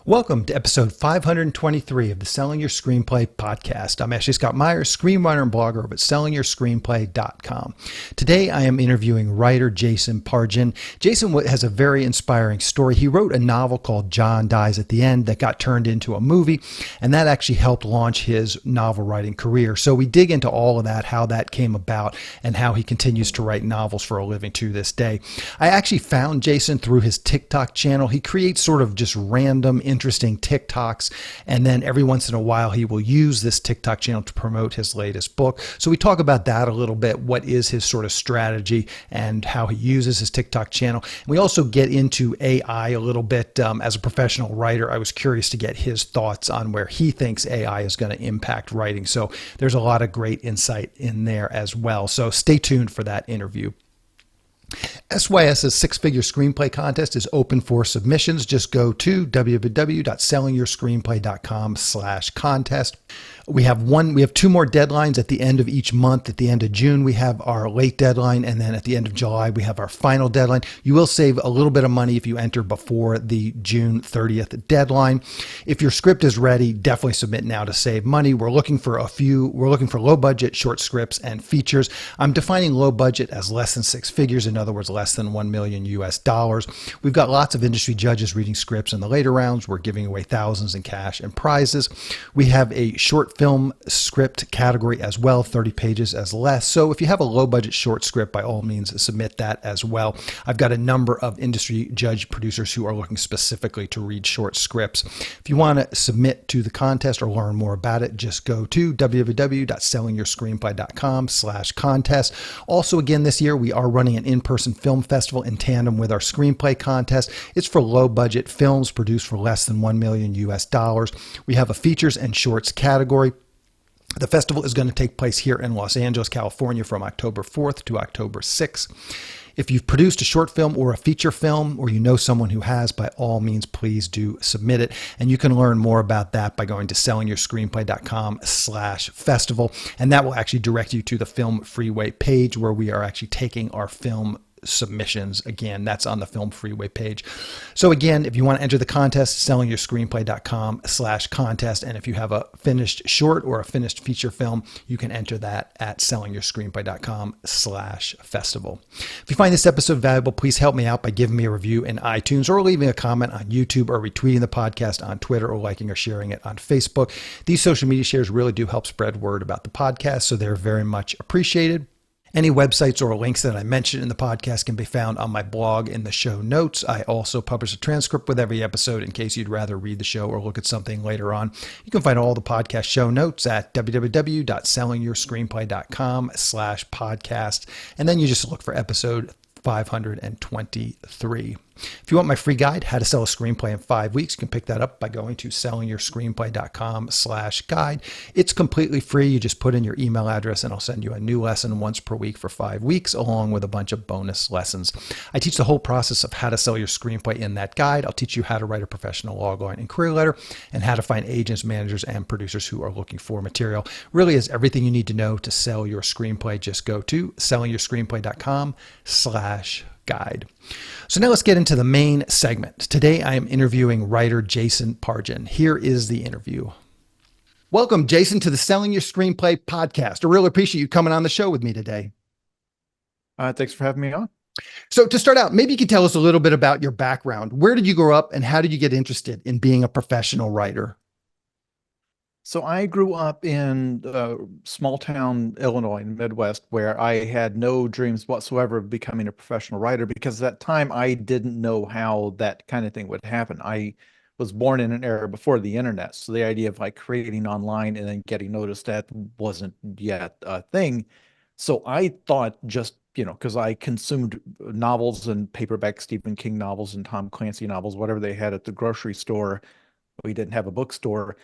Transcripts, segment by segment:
Welcome to episode 523 of the Selling Your Screenplay podcast. I'm Ashley Scott Meyers, screenwriter and blogger over at sellingyourscreenplay.com. Today I am interviewing writer Jason Pargin. Jason has a very inspiring story. He wrote a novel called John Dies at the End that got turned into a movie, and that actually helped launch his novel writing career. So we dig into all of that, how that came about, and how he continues to write novels for a living to this day. I actually found Jason through his TikTok channel. He creates sort of just random interesting TikToks, and then every once in a while he will use this TikTok channel to promote his latest book. So we talk about that a little bit. What is his sort of strategy and how he uses his TikTok channel. We also get into AI a little bit. As a professional writer, I was curious to get his thoughts on where he thinks AI is going to impact writing. So there's a lot of great insight in there as well. So stay tuned for that interview. SYS's six-figure screenplay contest is open for submissions. Just go to www.sellingyourscreenplay.com/contest. We have two more deadlines at the end of each month. At the end of June, we have our late deadline, and then at the end of July, we have our final deadline. You will save a little bit of money if you enter before the June 30th deadline. If your script is ready, definitely submit now to save money. We're looking for low budget short scripts and features. I'm defining low budget as less than six figures. In other words, less than $1 million US. We've got lots of industry judges reading scripts in the later rounds. We're giving away thousands in cash and prizes. We have a short film script category as well, 30 pages as less. So if you have a low budget short script, by all means, submit that as well. I've got a number of industry judge producers who are looking specifically to read short scripts. If you want to submit to the contest or learn more about it, just go to www.sellingyourscreenplay.com/contest. Also, again, this year we are running an in-person film festival in tandem with our screenplay contest. It's for low budget films produced for less than $1 million US. We have a features and shorts category. The festival is going to take place here in Los Angeles, California from October 4th to October 6th. If you've produced a short film or a feature film, or you know someone who has, by all means, please do submit it. And you can learn more about that by going to sellingyourscreenplay.com/festival. And that will actually direct you to the Film Freeway page where we are actually taking our film submissions. Again, that's on the Film Freeway page. So again, if you want to enter the contest, sellingyourscreenplay.com/contest. And if you have a finished short or a finished feature film, you can enter that at sellingyourscreenplay.com/festival. If you find this episode valuable, please help me out by giving me a review in iTunes or leaving a comment on YouTube or retweeting the podcast on Twitter or liking or sharing it on Facebook. These social media shares really do help spread word about the podcast, so they're very much appreciated. Any websites or links that I mentioned in the podcast can be found on my blog in the show notes. I also publish a transcript with every episode in case you'd rather read the show or look at something later on. You can find all the podcast show notes at www.sellingyourscreenplay.com/podcast. And then you just look for episode 523. If you want my free guide, How to Sell a Screenplay in 5 Weeks, you can pick that up by going to sellingyourscreenplay.com/guide. It's completely free. You just put in your email address and I'll send you a new lesson once per week for 5 weeks, along with a bunch of bonus lessons. I teach the whole process of how to sell your screenplay in that guide. I'll teach you how to write a professional logline and career letter and how to find agents, managers, and producers who are looking for material. Really is everything you need to know to sell your screenplay. Just go to sellingyourscreenplay.com/guide. So now let's get into the main segment. Today I am interviewing writer Jason Pargin. Here is the interview. Welcome, Jason, to the Selling Your Screenplay podcast. I really appreciate you coming on the show with me today. Thanks for having me on. So to start out, maybe you could tell us a little bit about your background. Where did you grow up and how did you get interested in being a professional writer? So I grew up in small town Illinois in the Midwest, where I had no dreams whatsoever of becoming a professional writer, because at that time I didn't know how that kind of thing would happen. I was born in an era before the internet, so the idea of like creating online and then getting noticed at wasn't yet a thing. So I thought, just, because I consumed novels and paperback Stephen King novels and Tom Clancy novels, whatever they had at the grocery store. We didn't have a bookstore.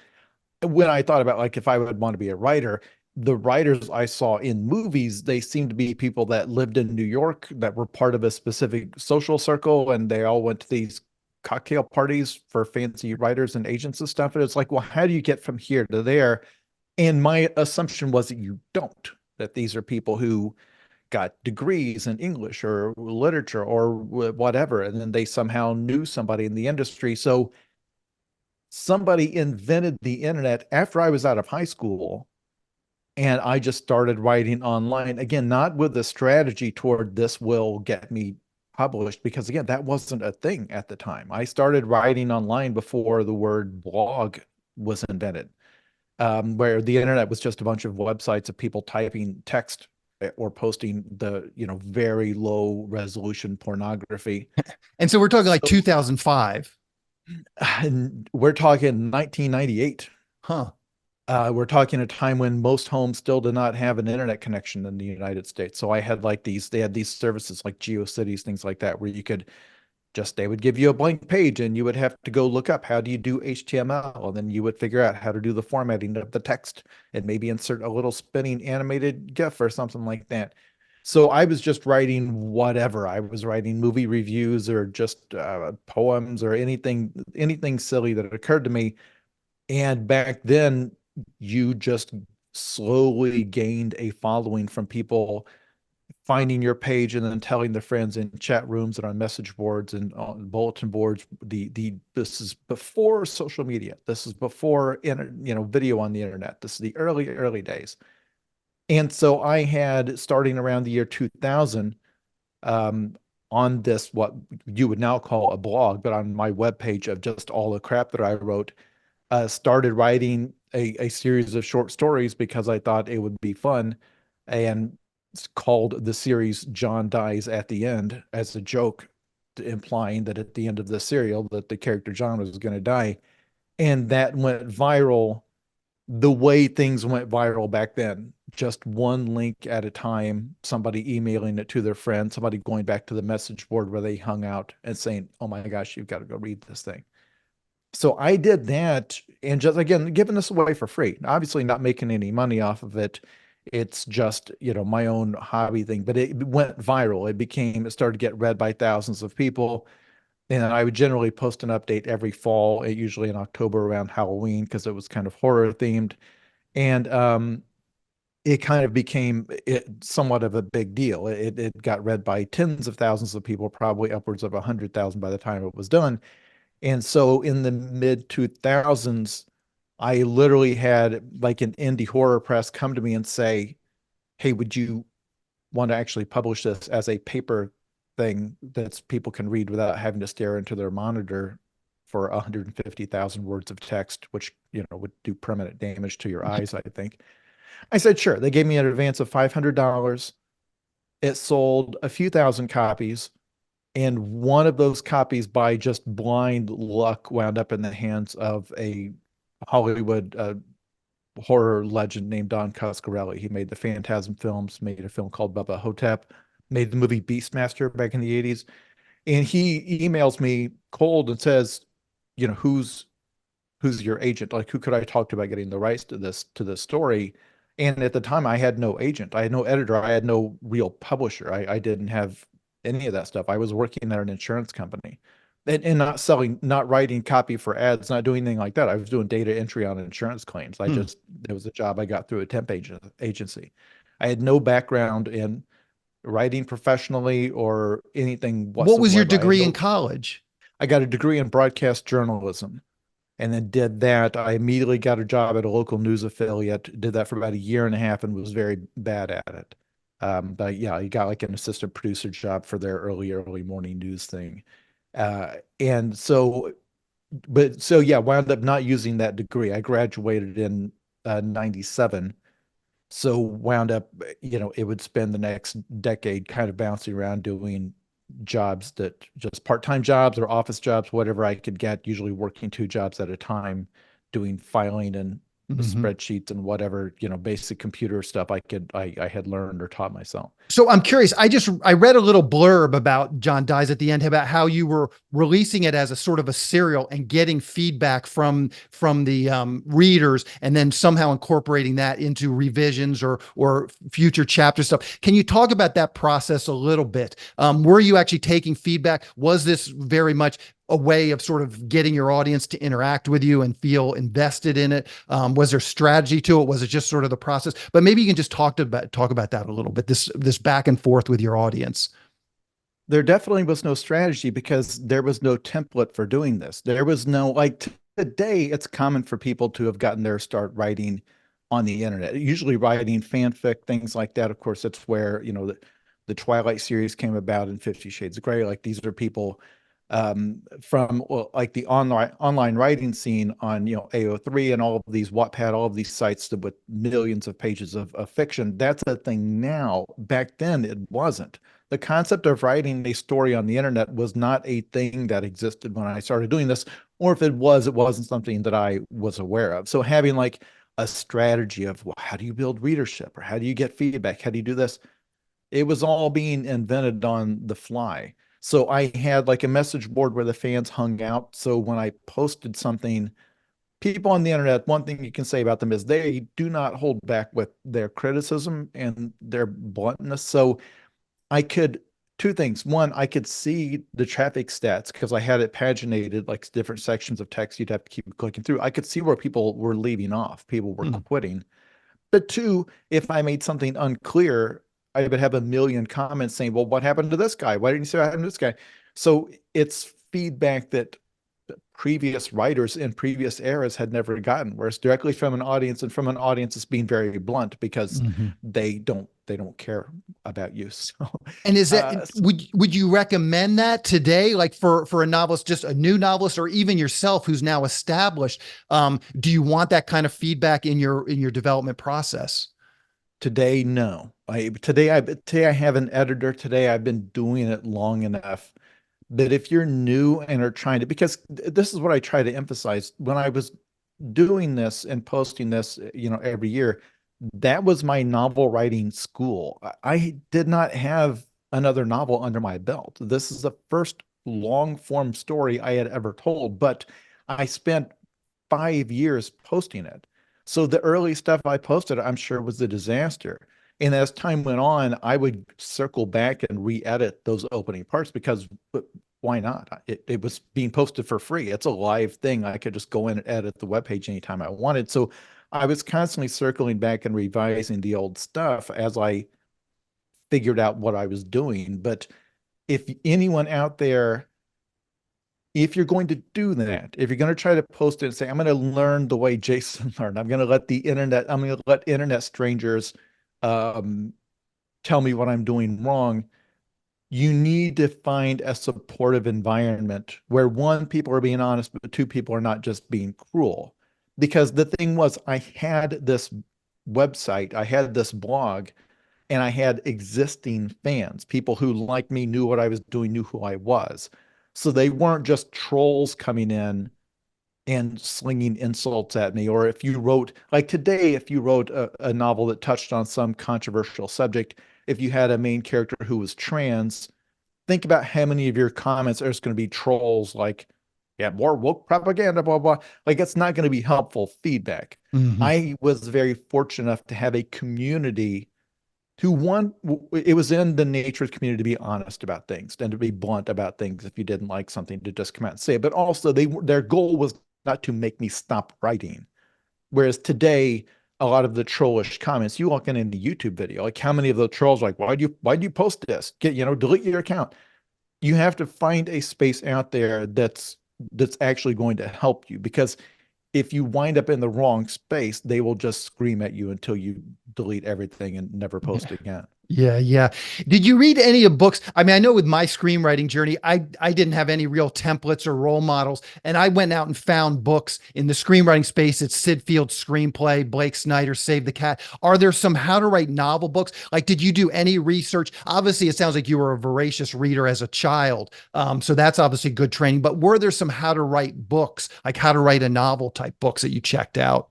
When I thought about like if I would want to be a writer, the writers I saw in movies, they seemed to be people that lived in New York, that were part of a specific social circle, and they all went to these cocktail parties for fancy writers and agents and stuff. And it's like, well, how do you get from here to there? And my assumption was that you don't, that these are people who got degrees in English or literature or whatever, and then they somehow knew somebody in the industry. So somebody invented the internet after I was out of high school. And I just started writing online again, not with a strategy toward this will get me published, because again, that wasn't a thing at the time. I started writing online before the word blog was invented, where the internet was just a bunch of websites of people typing text or posting the, very low resolution pornography. And so we're talking like So 2005. and we're talking 1998. Huh. We're talking a time when most homes still did not have an internet connection in the United States. So I had like they had these services like GeoCities, things like that, where you could they would give you a blank page and you would have to go look up how do you do HTML, and then you would figure out how to do the formatting of the text and maybe insert a little spinning animated GIF or something like that. So I was just writing whatever. I was writing movie reviews or just poems or anything silly that occurred to me. And back then, you just slowly gained a following from people finding your page and then telling their friends in chat rooms and on message boards and on bulletin boards. This is before social media. This is before video on the internet. This is the early days. And so I had, starting around the year 2000, on this, what you would now call a blog, but on my webpage of just all the crap that I wrote, started writing a series of short stories because I thought it would be fun, and it's called the series John Dies at the End as a joke, implying that at the end of the serial that the character John was going to die. And that went viral the way things went viral back then. Just one link at a time, somebody emailing it to their friend, somebody going back to the message board where they hung out and saying, oh my gosh, you've got to go read this thing. So I did that, and just again giving this away for free. Obviously not making any money off of it. It's just, my own hobby thing, but it went viral. It started to get read by thousands of people. And I would generally post an update every fall, usually in October around Halloween, because it was kind of horror themed. And it kind of became somewhat of a big deal. It got read by tens of thousands of people, probably upwards of 100,000 by the time it was done. And so in the mid 2000s, I literally had like an indie horror press come to me and say, hey, would you want to actually publish this as a paper thing that people can read without having to stare into their monitor for 150,000 words of text, which, would do permanent damage to your eyes, I think. I said, sure. They gave me an advance of $500. It sold a few thousand copies. And one of those copies, by just blind luck, wound up in the hands of a Hollywood horror legend named Don Coscarelli. He made the Phantasm films, made a film called Bubba Hotep, made the movie Beastmaster back in the 80s. And he emails me cold and says, who's your agent? Like, who could I talk to about getting the rights to this story? And at the time, I had no agent. I had no editor. I had no real publisher. I didn't have any of that stuff. I was working at an insurance company and not writing copy for ads, not doing anything like that. I was doing data entry on insurance claims. It was a job I got through a temp agency. I had no background in writing professionally or anything What was your whatsoever. degree in college? I got a degree in broadcast journalism, and then did that. I immediately got a job at a local news affiliate, did that for about a year and a half, and was very bad at it. But yeah, I got like an assistant producer job for their early morning news thing. And so, yeah, wound up not using that degree. I graduated in 97. So wound up, it would spend the next decade kind of bouncing around doing jobs, that just part-time jobs or office jobs, whatever I could get, usually working two jobs at a time, doing filing and spreadsheets and whatever, basic computer stuff I had learned or taught myself. So I'm curious. I read a little blurb about John Dies at the End, about how you were releasing it as a sort of a serial and getting feedback from the readers, and then somehow incorporating that into revisions or future chapter stuff. Can you talk about that process a little bit? Were you actually taking feedback? Was this very much a way of sort of getting your audience to interact with you and feel invested in it? Was there strategy to it? Was it just sort of the process? But maybe you can just talk about that a little bit, this back and forth with your audience. There definitely was no strategy because there was no template for doing this. There was no, like, today it's common for people to have gotten their start writing on the internet, usually writing fanfic, things like that. Of course, that's where, the Twilight series came about in 50 Shades of Grey. Like these are people from well, like the online writing scene on AO3 and all of these Wattpad, all of these sites with millions of pages of fiction. That's a thing now. Back then, it wasn't. The concept of writing a story on the internet was not a thing that existed when I started doing this, or if it was, it wasn't something that I was aware of. So having like a strategy of, well, how do you build readership, or how do you get feedback, how do you do this, it was all being invented on the fly. So I had like a message board where the fans hung out. So when I posted something, people on the internet, one thing you can say about them is they do not hold back with their criticism and their bluntness. So I could, two things. One, I could see the traffic stats because I had it paginated, like different sections of text you'd have to keep clicking through. I could see where people were leaving off, people were Hmm. quitting. But two, if I made something unclear, I would have a million comments saying, well, what happened to this guy? Why didn't you say what happened to this guy? So it's feedback that previous writers in previous eras had never gotten, whereas directly from an audience, and from an audience it's being very blunt because Hmm. they don't care about you. And is that So would you recommend that today, like for a novelist, just a new novelist, or even yourself who's now established? Do you want that kind of feedback in your development process? today, no. Today I have an editor. Today I've been doing it long enough that if you're new and are trying to, because this is what I try to emphasize when I was doing this and posting this, every year, that was my novel writing school. I did not have another novel under my belt. This is the first long form story I had ever told, but I spent 5 years posting it. So the early stuff I posted, I'm sure was a disaster. And as time went on, I would circle back and re-edit those opening parts because why not? It was being posted for free. It's a live thing. I could just go in and edit the webpage anytime I wanted. So I was constantly circling back and revising the old stuff as I figured out what I was doing. But if anyone out there, if you're going to do that, if you're going to try to post it and say, I'm going to learn the way Jason learned, I'm going to let internet strangers um, tell me what I'm doing wrong. You need to find a supportive environment where one, people are being honest, but two, people are not just being cruel. Because the thing was, I had this website, I had this blog, and I had existing fans, people who, like me, knew what I was doing, knew who I was. So they weren't just trolls coming in and slinging insults at me. Or if you wrote, like today, if you wrote a novel that touched on some controversial subject, if you had a main character who was trans, think about how many of your comments are just going to be trolls like, yeah, more woke propaganda, blah, blah. Like, it's not going to be helpful feedback. Hmm. I was very fortunate enough to have a community who, one, it was in the nature of the community to be honest about things and to be blunt about things if you didn't like something, to just come out and say it. But also, their goal was not to make me stop writing. Whereas today, a lot of the trollish comments, you walk in any YouTube video, like how many of the trolls are like, why'd you post this? Delete your account. You have to find a space out there that's actually going to help you, because if you wind up in the wrong space, they will just scream at you until you delete everything and never post again. Yeah, yeah. Did you read any of books? I mean, I know with my screenwriting journey, I didn't have any real templates or role models, and I went out and found books in the screenwriting space. It's Sid Field's Screenplay, Blake Snyder, Save the Cat. Are there some how to write novel books? Like, did you do any research? Obviously, it sounds like you were a voracious reader as a child, so that's obviously good training. But were there some how to write books, like how to write a novel type books that you checked out?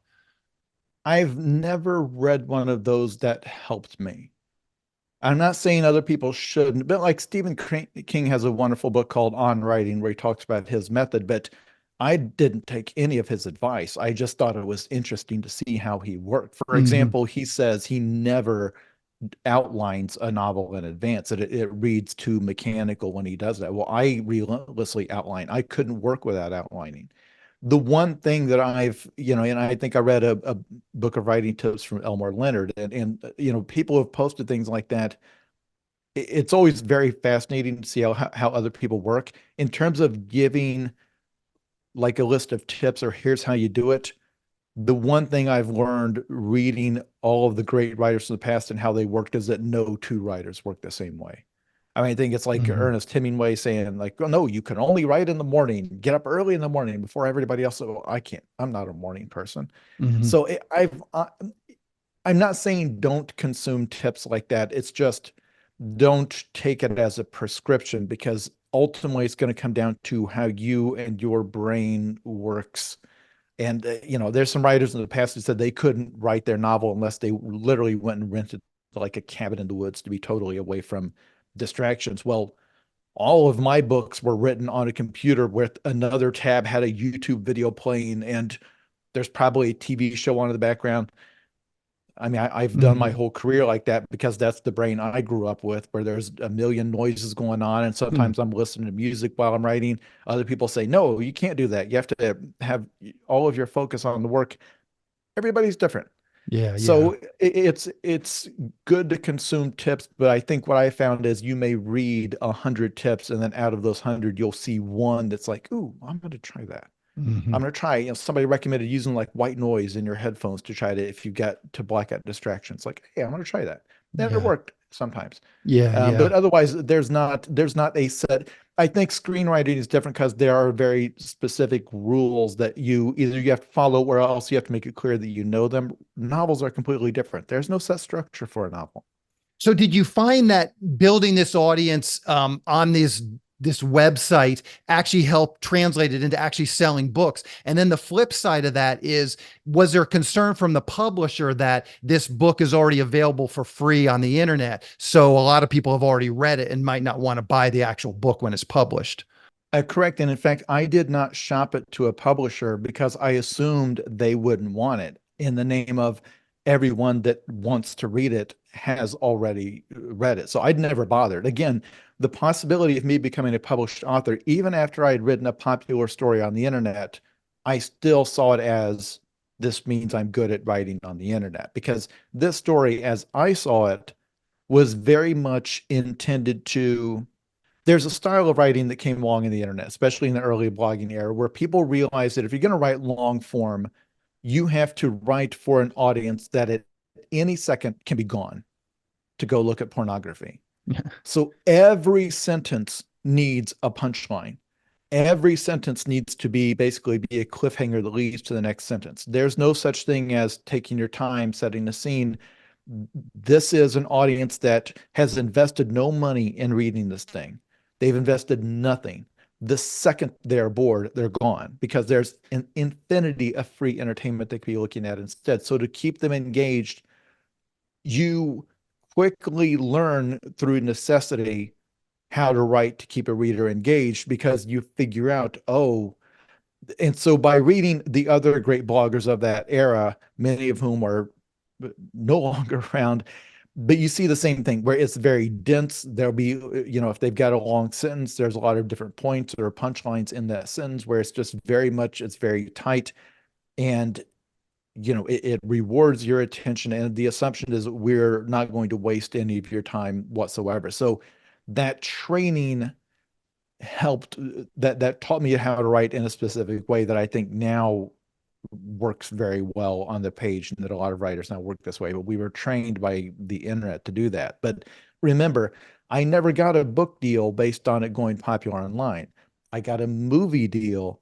I've never read one of those that helped me. I'm not saying other people shouldn't, but like Stephen King has a wonderful book called On Writing where he talks about his method, but I didn't take any of his advice. I just thought it was interesting to see how he worked. For Hmm. example, he says he never outlines a novel in advance, that it reads too mechanical when he does that. Well, I relentlessly outline. I couldn't work without outlining. The one thing that and I think I read a book of writing tips from Elmore Leonard, and people have posted things like that. It's always very fascinating to see how other people work in terms of giving like a list of tips or here's how you do it. The one thing I've learned reading all of the great writers from the past and how they worked is that no two writers work the same way. I mean, I think it's like Hmm. Ernest Hemingway saying, like, oh, no, you can only write in the morning, get up early in the morning before everybody else. Oh, I can't, I'm not a morning person. Hmm. So I'm not saying don't consume tips like that. It's just don't take it as a prescription because ultimately it's going to come down to how you and your brain works. And, there's some writers in the past who said they couldn't write their novel unless they literally went and rented like a cabin in the woods to be totally away from distractions. Well, all of my books were written on a computer with another tab had a YouTube video playing, and there's probably a TV show on in the background. I mean, I've done my Hmm. whole career like that because that's the brain I grew up with, where there's a million noises going on. And Hmm. sometimes I'm listening to music while I'm writing. Other people say, no, you can't do that. You have to have all of your focus on the work. Everybody's different. Yeah, yeah. So it's good to consume tips, but I think what I found is you may read 100 tips, and then out of those 100, you'll see one that's like, ooh, I'm going to try that. Hmm. I'm gonna try, somebody recommended using like white noise in your headphones to try to, if you get to black out distractions, like, hey, I'm gonna try that. And it Yeah, worked sometimes. yeah, But yeah. otherwise, there's not a set. I think screenwriting is different because there are very specific rules that you have to follow, or else you have to make it clear that you know them. Novels are completely different. There's no set structure for a novel. So did you find that building this audience on this website actually helped translate it into actually selling books? And then the flip side of that is, was there concern from the publisher that this book is already available for free on the internet? So a lot of people have already read it and might not want to buy the actual book when it's published. Correct. And in fact, I did not shop it to a publisher because I assumed they wouldn't want it in the name of everyone that wants to read it has already read it. So I'd never bothered. Again, the possibility of me becoming a published author, even after I had written a popular story on the internet, I still saw it as this means I'm good at writing on the internet because this story, as I saw it, was very much intended to there's a style of writing that came along in the internet, especially in the early blogging era, where people realize that if you're going to write long form, you have to write for an audience that at any second can be gone to go look at pornography. So every sentence needs a punchline. Every sentence needs to be basically be a cliffhanger that leads to the next sentence. There's no such thing as taking your time setting the scene. This is an audience that has invested no money in reading this thing. They've invested nothing. The second they're bored, they're gone because there's an infinity of free entertainment they could be looking at instead. So to keep them engaged, you quickly learn through necessity how to write to keep a reader engaged because you figure out, oh, and so by reading the other great bloggers of that era, many of whom are no longer around, but you see the same thing where it's very dense. There'll be, if they've got a long sentence, there's a lot of different points or punchlines in that sentence where it's just it's very tight. And, it rewards your attention. And the assumption is we're not going to waste any of your time whatsoever. So that training helped that taught me how to write in a specific way that I think now works very well on the page, and that a lot of writers now work this way. But we were trained by the internet to do that. But remember, I never got a book deal based on it going popular online. I got a movie deal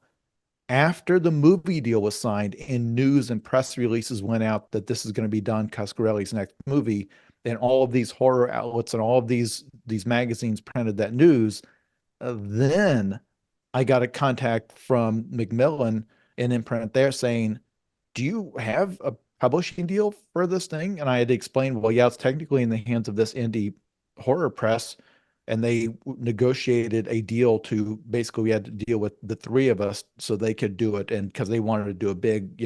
after the movie deal was signed and news and press releases went out that this is going to be Don Coscarelli's next movie. And all of these horror outlets and all of these magazines printed that news. Then I got a contact from Macmillan, an imprint there, saying, do you have a publishing deal for this thing? And I had to explain, well, yeah, it's technically in the hands of this indie horror press. And they negotiated a deal to basically, we had to deal with the three of us so they could do it. And because they wanted to do a big,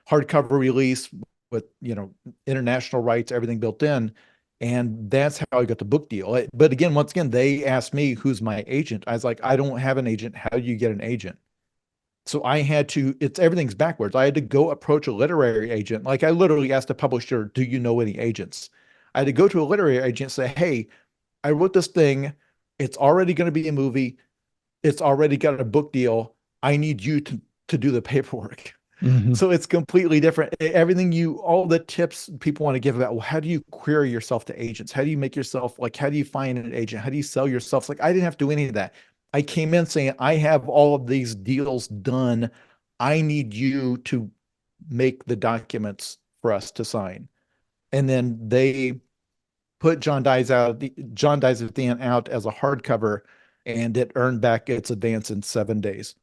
hardcover release with, international rights, everything built in. And that's how I got the book deal. But again, once again, they asked me who's my agent. I was like, I don't have an agent. How do you get an agent? So I had to, everything's backwards. I had to go approach a literary agent. Like I literally asked a publisher, do you know any agents? I had to go to a literary agent and say, hey, I wrote this thing. It's already going to be a movie. It's already got a book deal. I need you to do the paperwork. Hmm. So it's completely different. Everything all the tips people want to give about, well, how do you query yourself to agents? How do you make yourself like, how do you find an agent? How do you sell yourself? It's like, I didn't have to do any of that. I came in saying, I have all of these deals done. I need you to make the documents for us to sign. And then they put John Dies at the End out as a hardcover, and it earned back its advance in 7 days.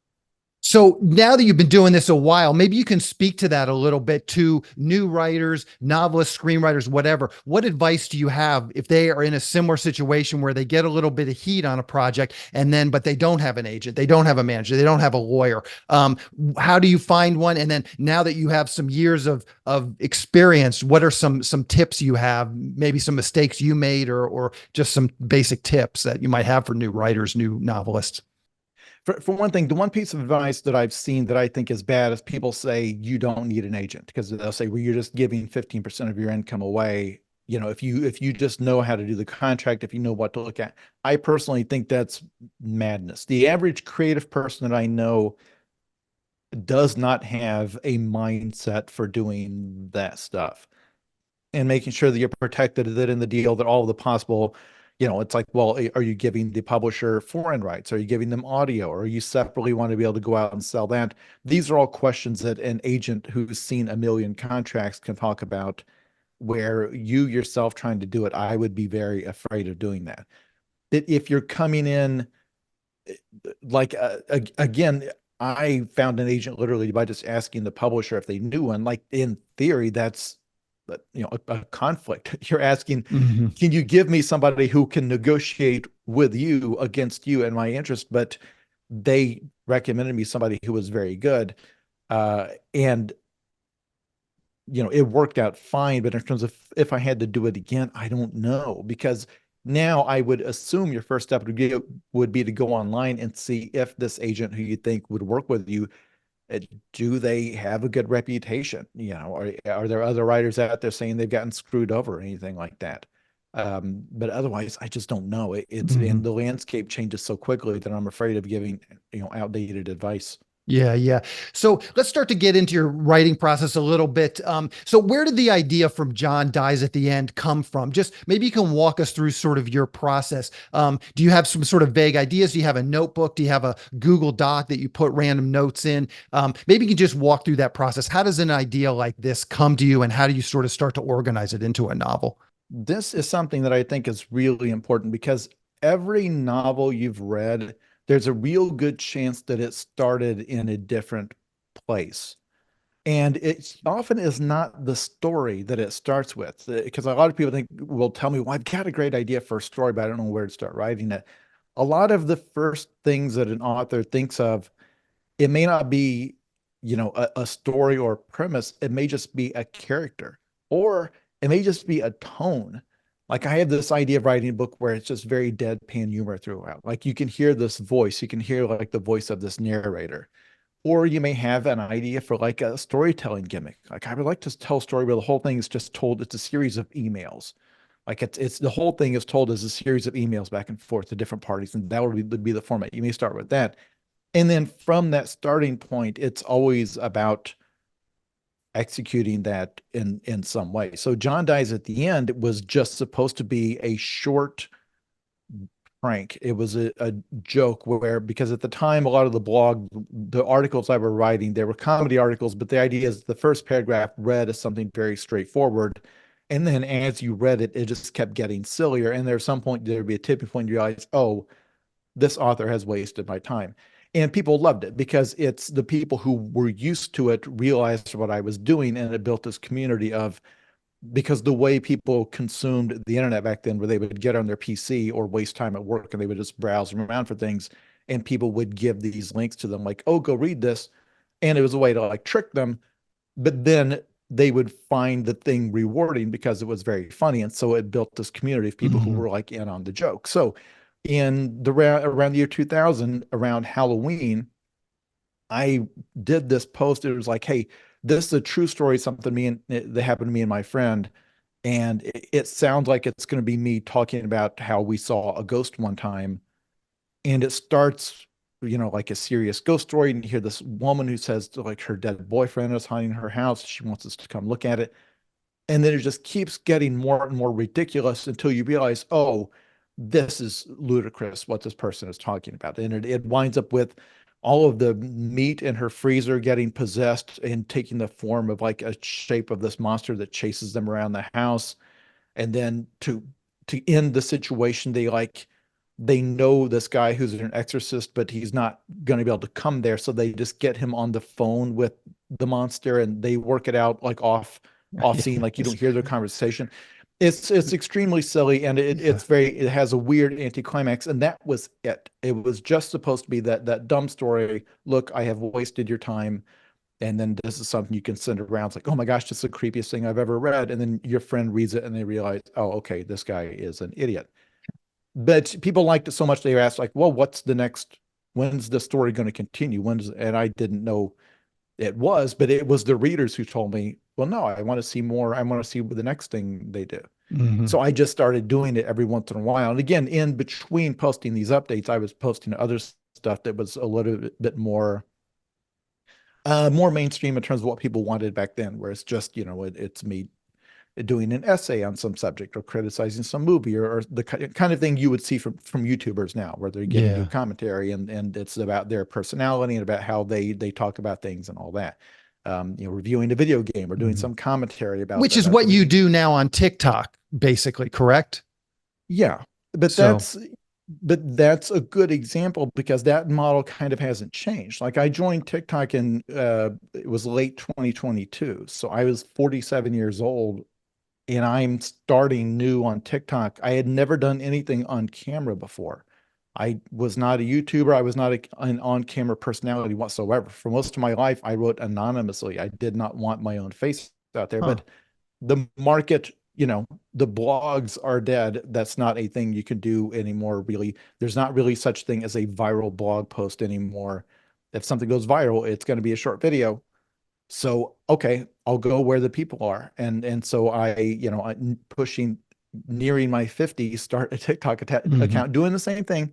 So now that you've been doing this a while, maybe you can speak to that a little bit to new writers, novelists, screenwriters, whatever. What advice do you have if they are in a similar situation where they get a little bit of heat on a project but they don't have an agent, they don't have a manager, they don't have a lawyer? How do you find one? And then now that you have some years of experience, what are some tips you have? Maybe some mistakes you made, or just some basic tips that you might have for new writers, new novelists. For one thing, the one piece of advice that I've seen that I think is bad is people say you don't need an agent because they'll say, well, you're just giving 15% of your income away. If you just know how to do the contract, if you know what to look at. I personally think that's madness. The average creative person that I know does not have a mindset for doing that stuff and making sure that you're protected, that in the deal, that all of the possible, it's like, well, are you giving the publisher foreign rights? Are you giving them audio? Or are you separately want to be able to go out and sell that? These are all questions that an agent who's seen a million contracts can talk about, where you yourself trying to do it, I would be very afraid of doing that. If you're coming in, like, again, I found an agent literally by just asking the publisher if they knew one. Like, in theory, that's a conflict. You're asking, Mhm. can you give me somebody who can negotiate with you against you and my interest? But they recommended me somebody who was very good. And it worked out fine. But in terms of if I had to do it again, I don't know, because now I would assume your first step would be to go online and see if this agent who you think would work with you, uh, do they have a good reputation? Are there other writers out there saying they've gotten screwed over or anything like that? But otherwise, I just don't know. And Mhm. the landscape changes so quickly that I'm afraid of giving outdated advice. Yeah, yeah. So let's start to get into your writing process a little bit. So where did the idea from John Dies at the End come from? Just maybe you can walk us through sort of your process. Do you have some sort of vague ideas? Do you have a notebook? Do you have a Google Doc that you put random notes in? Maybe you can just walk through that process. How does an idea like this come to you, and how do you sort of start to organize it into a novel? This is something that I think is really important, because every novel you've read, there's a real good chance that it started in a different place. And it often is not the story that it starts with, because a lot of people will tell me, well, I've got a great idea for a story, but I don't know where to start writing it. A lot of the first things that an author thinks of, it may not be, a story or premise. It may just be a character, or it may just be a tone. Like, I have this idea of writing a book where it's just very deadpan humor throughout. Like, you can hear this voice, you can hear like the voice of this narrator. Or you may have an idea for like a storytelling gimmick. Like, I would like to tell a story where the whole thing is just told. It's a series of emails. Like, it's the whole thing is told as a series of emails back and forth to different parties, and that would be the format. You may start with that, and then from that starting point, it's always about executing that in some way. So John Dies at the End was just supposed to be a short prank. It was a joke where, because at the time, a lot of the articles I were writing, they were comedy articles, but the idea is the first paragraph read as something very straightforward. And then as you read it, it just kept getting sillier. And there's some point, there'd be a tipping point, you realize, oh, this author has wasted my time. And people loved it because it's the people who were used to it realized what I was doing, and it built this community of, because the way people consumed the internet back then, where they would get on their PC or waste time at work and they would just browse around for things, and people would give these links to them like, oh, go read this. And it was a way to like trick them, but then they would find the thing rewarding because it was very funny. And so it built this community of people who Mhm. were like in on the joke. So in the around the year 2000, around Halloween, I did this post. It was like, hey, this is a true story, something that happened to me and my friend. And it sounds like it's going to be me talking about how we saw a ghost one time. And it starts like a serious ghost story, and you hear this woman who says like her dead boyfriend is haunting her house. She wants us to come look at it. And then it just keeps getting more and more ridiculous until you realize, oh, this is ludicrous what this person is talking about. And it winds up with all of the meat in her freezer getting possessed and taking the form of like a shape of this monster that chases them around the house. And then to end the situation, they know this guy who's an exorcist, but he's not going to be able to come there. So they just get him on the phone with the monster and they work it out like off scene, like you don't hear their conversation. It's extremely silly, and Yeah. it has a weird anticlimax, and that was it. It was just supposed to be that dumb story. Look, I have wasted your time, and then this is something you can send around. It's like, oh my gosh, this is the creepiest thing I've ever read. And then your friend reads it and they realize, oh, okay, this guy is an idiot. But people liked it so much they asked, like, well, what's the next? When's the story going to continue? And I didn't know it was, but it was the readers who told me, well, no, I want to see more. I want to see the next thing they do. Hmm. So I just started doing it every once in a while. And again, in between posting these updates, I was posting other stuff that was a little bit more mainstream in terms of what people wanted back then, where it's just, it's me doing an essay on some subject or criticizing some movie or the kind of thing you would see from YouTubers now, where they're giving you Yeah. commentary and it's about their personality and about how they talk about things and all that. Reviewing a video game or doing Mhm. some commentary Which is about what the you video. do now on TikTok, basically, correct? Yeah, but So, that's a good example because that model kind of hasn't changed. Like I joined TikTok in it was late 2022, so I was 47 years old and I'm starting new on TikTok. I had never done anything on camera before. I was not a YouTuber. I was not an on-camera personality whatsoever. For most of my life, I wrote anonymously. I did not want my own face out there, huh. but the market, the blogs are dead. That's not a thing you can do anymore, really. There's not really such thing as a viral blog post anymore. If something goes viral, it's going to be a short video. So, okay, I'll go where the people are. And so I'm pushing, nearing my 50s, start a TikTok Hmm. account, doing the same thing,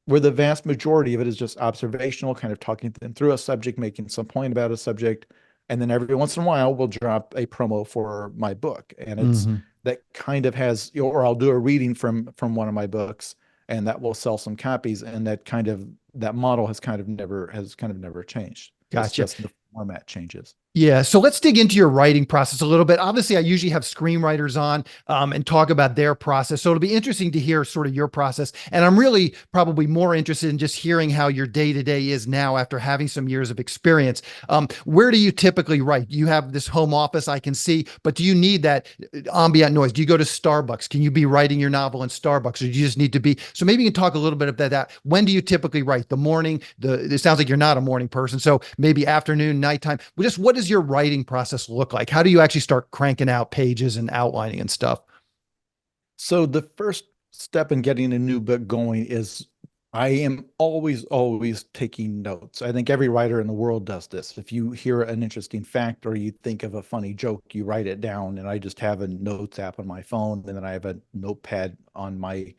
where the vast majority of it is just observational, kind of talking them through a subject, making some point about a subject. And then every once in a while, we'll drop a promo for my book. And it's Hmm. that kind of has, or I'll do a reading from one of my books, and that will sell some copies. And that model has kind of never changed. It's Gotcha. just the format changes. Yeah. So let's dig into your writing process a little bit. Obviously, I usually have screenwriters on and talk about their process. So it'll be interesting to hear sort of your process. And I'm really probably more interested in just hearing how your day to day is now after having some years of experience. Where do you typically write? You have this home office I can see, but do you need that ambient noise? Do you go to Starbucks? Can you be writing your novel in Starbucks, or do you just need to be? So maybe you can talk a little bit about that. When do you typically write? The morning? It sounds like you're not a morning person. So maybe afternoon, nighttime. Just what does your writing process look like? How do you actually start cranking out pages and outlining and stuff? So the first step in getting a new book going is I am always taking notes. I think every writer in the world does this. If you hear an interesting fact or you think of a funny joke, you write it down. And I just have a notes app on my phone, and then I have a notepad on my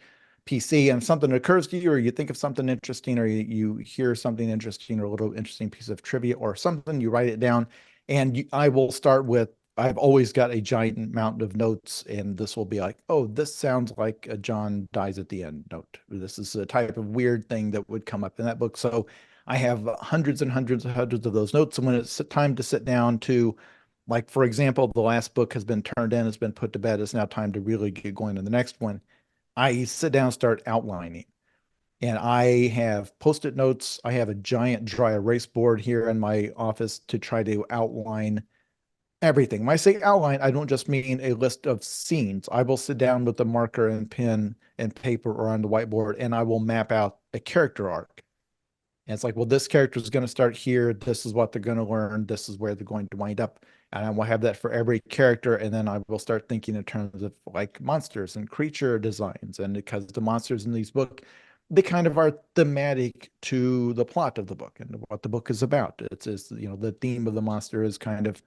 PC. And if something occurs to you, or you think of something interesting, or you hear something interesting, or a little interesting piece of trivia or something, you write it down. And I will start with, I've always got a giant mountain of notes, and this will be like, oh, this sounds like a John dies at the end note. This is a type of weird thing that would come up in that book. So I have hundreds and hundreds and hundreds of those notes. And when it's time to sit down to, like, for example, the last book has been turned in, it's been put to bed, it's now time to really get going to the next one. I sit down, start outlining. And I have post-it notes. I have a giant dry erase board here in my office to try to outline everything. When I say outline, I don't just mean a list of scenes. I will sit down with a marker and pen and paper or on the whiteboard, and I will map out a character arc. And it's like, well, this character is going to start here. This is what they're going to learn. This is where they're going to wind up. And I will have that for every character. And then I will start thinking in terms of like monsters and creature designs. And because the monsters in these books, they kind of are thematic to the plot of the book and what the book is about. It's the theme of the monster is kind of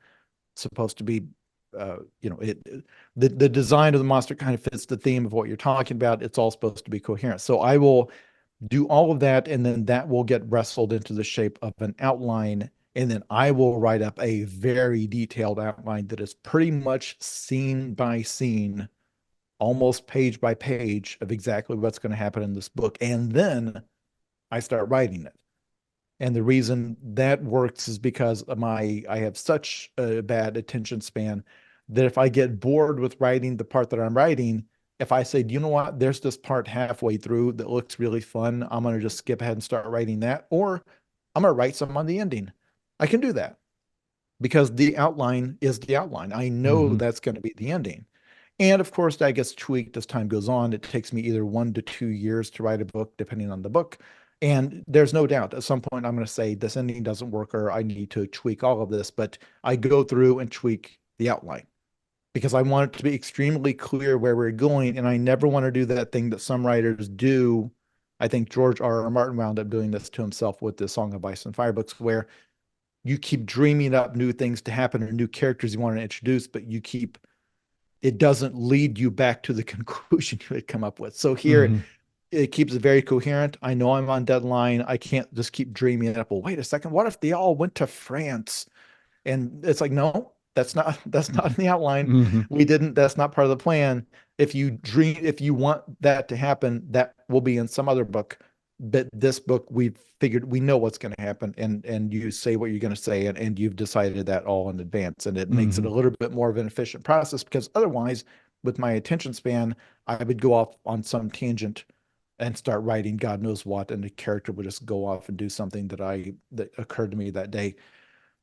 supposed to be the design of the monster kind of fits the theme of what you're talking about. It's all supposed to be coherent. So I will do all of that, and then that will get wrestled into the shape of an outline. And then I will write up a very detailed outline that is pretty much scene by scene, almost page by page of exactly what's going to happen in this book. And then I start writing it. And the reason that works is because I have such a bad attention span that if I get bored with writing the part that I'm writing, if I say, you know what, there's this part halfway through that looks really fun, I'm going to just skip ahead and start writing that, or I'm going to write some on the ending. I can do that because the outline is the outline. I know Mm-hmm. that's going to be the ending. And of course, that gets tweaked as time goes on. It takes me either 1 to 2 years to write a book, depending on the book. And there's no doubt at some point I'm going to say this ending doesn't work or I need to tweak all of this. But I go through and tweak the outline because I want it to be extremely clear where we're going. And I never want to do that thing that some writers do. I think George R. R. Martin wound up doing this to himself with the Song of Ice and Fire books, where you keep dreaming up new things to happen or new characters you want to introduce, but it doesn't lead you back to the conclusion you had come up with. So here Mm-hmm. it keeps it very coherent. I know I'm on deadline. I can't just keep dreaming it up. Well, wait a second. What if they all went to France? And it's like, no, that's not in the outline. Mm-hmm. We didn't, that's not part of the plan. If you want that to happen, that will be in some other book. But this book, we've figured we know what's going to happen, and you say what you're going to say, and you've decided that all in advance. And it makes it Mm-hmm. a little bit more of an efficient process because otherwise, with my attention span, I would go off on some tangent and start writing God knows what, and the character would just go off and do something that occurred to me that day.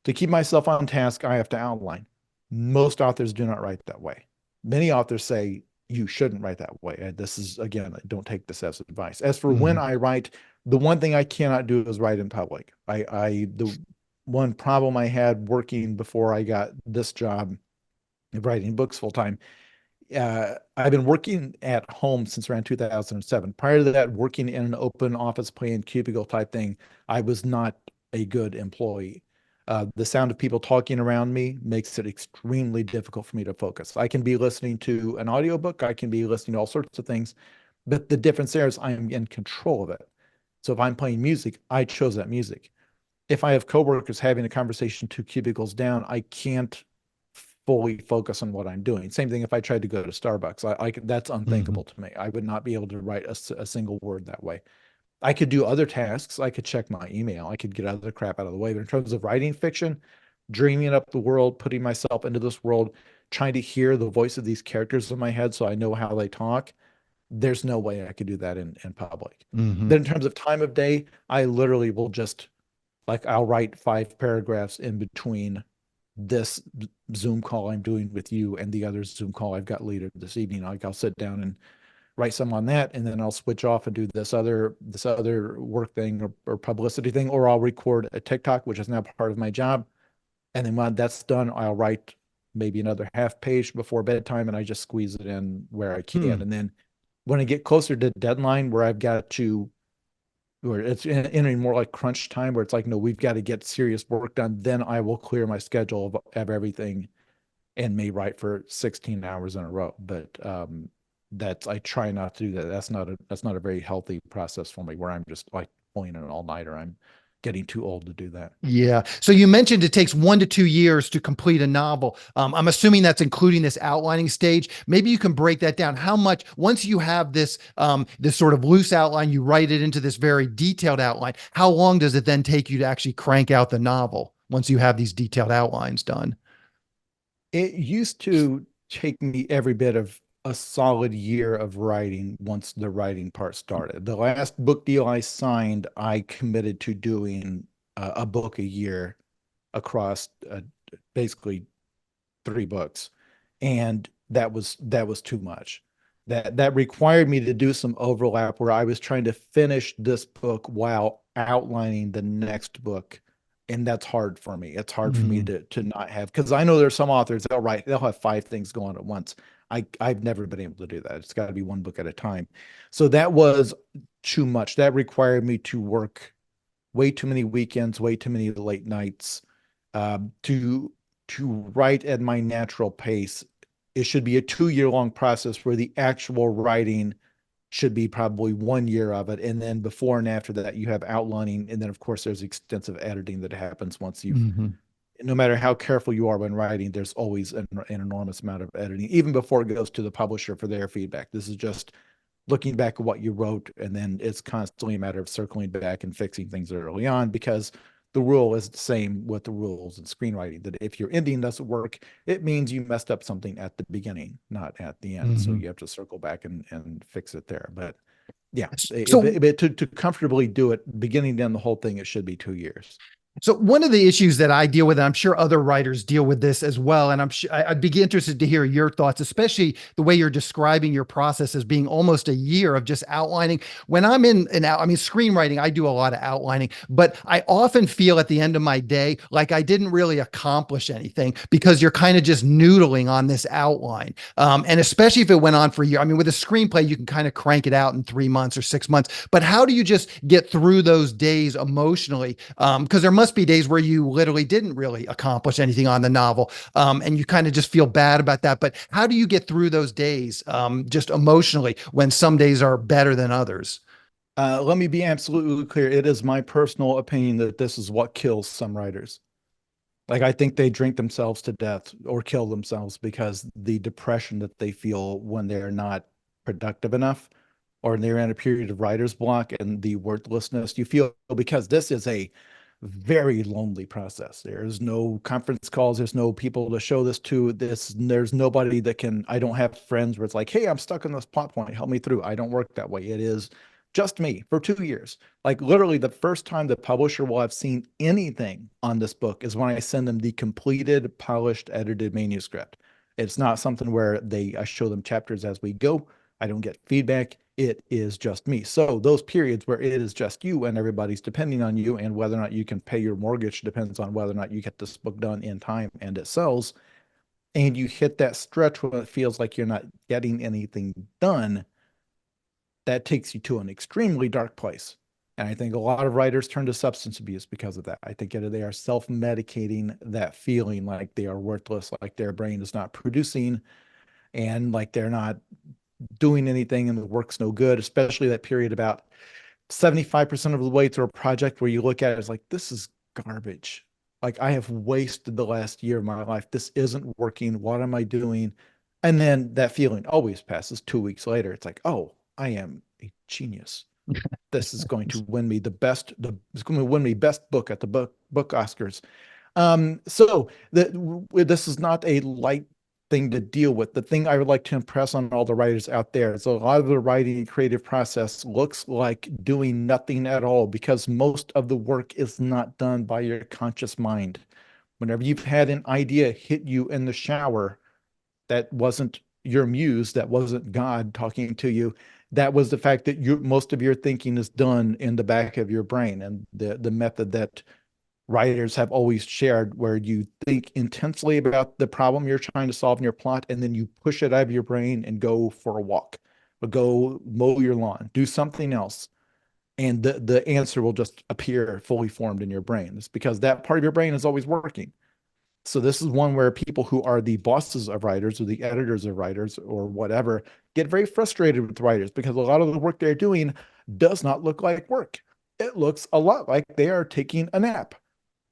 To keep myself on task, I have to outline. Most authors do not write that way. Many authors say you shouldn't write that way. This is, again, don't take this as advice. As for when Mm-hmm. I write, the one thing I cannot do is write in public. The one problem I had working before I got this job of writing books full time, I've been working at home since around 2007. Prior to that, working in an open office plan cubicle type thing, I was not a good employee. The sound of people talking around me makes it extremely difficult for me to focus. I can be listening to an audiobook, I can be listening to all sorts of things, but the difference there is I am in control of it. So if I'm playing music, I chose that music. If I have coworkers having a conversation 2 cubicles down, I can't fully focus on what I'm doing. Same thing if I tried to go to Starbucks. That's Mm-hmm. unthinkable to me. I would not be able to write a single word that way. I could do other tasks. I could check my email. I could get other crap out of the way. But in terms of writing fiction, dreaming up the world, putting myself into this world, trying to hear the voice of these characters in my head so I know how they talk, there's no way I could do that in public. Mm-hmm. Then in terms of time of day, I literally will just like I'll write 5 paragraphs in between this Zoom call I'm doing with you and the other Zoom call I've got later this evening. Like I'll sit down and write some on that, and then I'll switch off and do this other work thing or publicity thing, or I'll record a TikTok, which is now part of my job. And then when that's done, I'll write maybe another half page before bedtime, and I just squeeze it in where I Hmm. can. And then when I get closer to deadline where I've got to where it's entering more like crunch time where it's like, no, we've got to get serious work done, then I will clear my schedule of everything and may write for 16 hours in a row. But that's I try not to do that. That's not a very healthy process for me where I'm just like pulling an all-nighter. I'm getting too old to do that. Yeah. So you mentioned it takes 1 to 2 years to complete a novel. I'm assuming that's including this outlining stage. Maybe you can break that down. How much, once you have this sort of loose outline, you write it into this very detailed outline. How long does it then take you to actually crank out the novel once you have these detailed outlines done? It used to take me every bit of a solid year of writing once the writing part started. The last book deal I signed, I committed to doing a book a year across basically 3 books, and that was too much. That required me to do some overlap where I was trying to finish this book while outlining the next book, and that's hard for me. It's hard for me Mhm. to not have, because I know there's some authors they'll have 5 things going at once. I've never been able to do that. It's got to be one book at a time. So that was too much. That required me to work way too many weekends, way too many late nights, to write at my natural pace. It should be a 2 year long process where the actual writing should be probably 1 year of it. And then before and after that, you have outlining. And then, of course, there's extensive editing that happens once you've, Hmm. no matter how careful you are when writing, there's always an enormous amount of editing, even before it goes to the publisher for their feedback. This is just looking back at what you wrote, and then it's constantly a matter of circling back and fixing things early on, because the rule is the same with the rules in screenwriting, that if your ending doesn't work, it means you messed up something at the beginning, not at the end. So Hmm. you have to circle back and fix it there. But yeah, So to comfortably do it beginning to end the whole thing, it should be 2 years. So one of the issues that I deal with, and I'm sure other writers deal with this as well, and I'm sure I'd be interested to hear your thoughts, especially the way you're describing your process as being almost a year of just outlining. When I'm I mean, screenwriting, I do a lot of outlining, but I often feel at the end of my day like I didn't really accomplish anything because you're kind of just noodling on this outline. And especially if it went on for a year. I mean, with a screenplay, you can kind of crank it out in 3 months or 6 months. But how do you just get through those days emotionally? Because there must be days where you literally didn't really accomplish anything on the novel, and you kind of just feel bad about that. But how do you get through those days, just emotionally, when some days are better than others? Let me be absolutely clear. It is my personal opinion that this is what kills some writers. Like, I think they drink themselves to death or kill themselves because the depression that they feel when they're not productive enough, or they're in a period of writer's block, and the worthlessness you feel, because this is a very lonely process. There's no conference calls, there's no people to show this to. There's nobody that can, I don't have friends where it's like, hey, I'm stuck on this plot point, help me through. I don't work that way. It is just me for 2 years. Like, literally, the first time the publisher will have seen anything on this book is when I send them the completed, polished, edited manuscript. It's not something where I show them chapters as we go. I don't get feedback. It is just me. So those periods where it is just you and everybody's depending on you, and whether or not you can pay your mortgage depends on whether or not you get this book done in time and it sells. And you hit that stretch when it feels like you're not getting anything done, that takes you to an extremely dark place. And I think a lot of writers turn to substance abuse because of that. I think they are self-medicating that feeling like they are worthless, like their brain is not producing, and like they're not doing anything and the work's no good, especially that period about 75% of the way through a project where you look at it as like, this is garbage. Like, I have wasted the last year of my life. This isn't working. What am I doing? And then that feeling always passes 2 weeks later. It's like, oh, I am a genius. This is going to win me it's going to win me best book at the book Oscars. So this is not a light thing to deal with. The thing I would like to impress on all the writers out there is a lot of the writing and creative process looks like doing nothing at all, because most of the work is not done by your conscious mind. Whenever you've had an idea hit you in the shower, that wasn't your muse, that wasn't God talking to you. That was the fact that most of your thinking is done in the back of your brain, and the method that writers have always shared, where you think intensely about the problem you're trying to solve in your plot, and then you push it out of your brain and go for a walk, or go mow your lawn, do something else, and the answer will just appear fully formed in your brain. It's because that part of your brain is always working. So this is one where people who are the bosses of writers, or the editors of writers, or whatever, get very frustrated with writers, because a lot of the work they're doing does not look like work. It looks a lot like they are taking a nap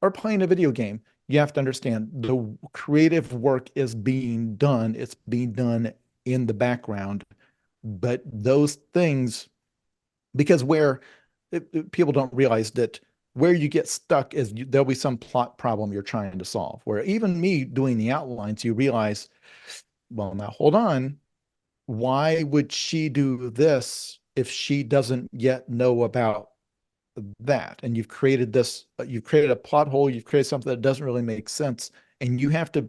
or playing a video game. You have to understand, the creative work is being done. It's being done in the background. But those things, because people don't realize that where you get stuck is there'll be some plot problem you're trying to solve, where even me doing the outlines, you realize, well, now hold on. Why would she do this if she doesn't yet know about that? And you've created a plot hole, you've created something that doesn't really make sense, and you have to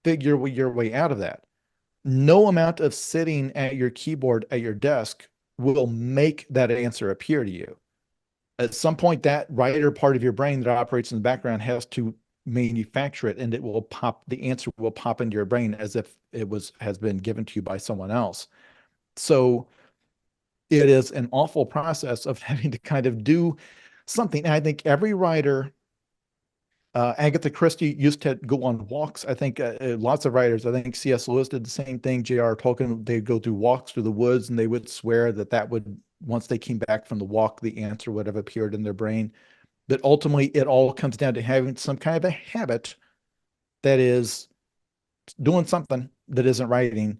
figure your way out of that. No amount of sitting at your keyboard at your desk will make that answer appear to you. At some point, that writer part of your brain that operates in the background has to manufacture it, and the answer will pop into your brain as if has been given to you by someone else. So it is an awful process of having to kind of do something. And I think every writer Agatha Christie used to go on walks. I think lots of writers, I think C.S. Lewis did the same thing. J.R. Tolkien, they'd go through walks through the woods and they would swear that that would, once they came back from the walk, the answer would have appeared in their brain. But ultimately, it all comes down to having some kind of a habit that is doing something that isn't writing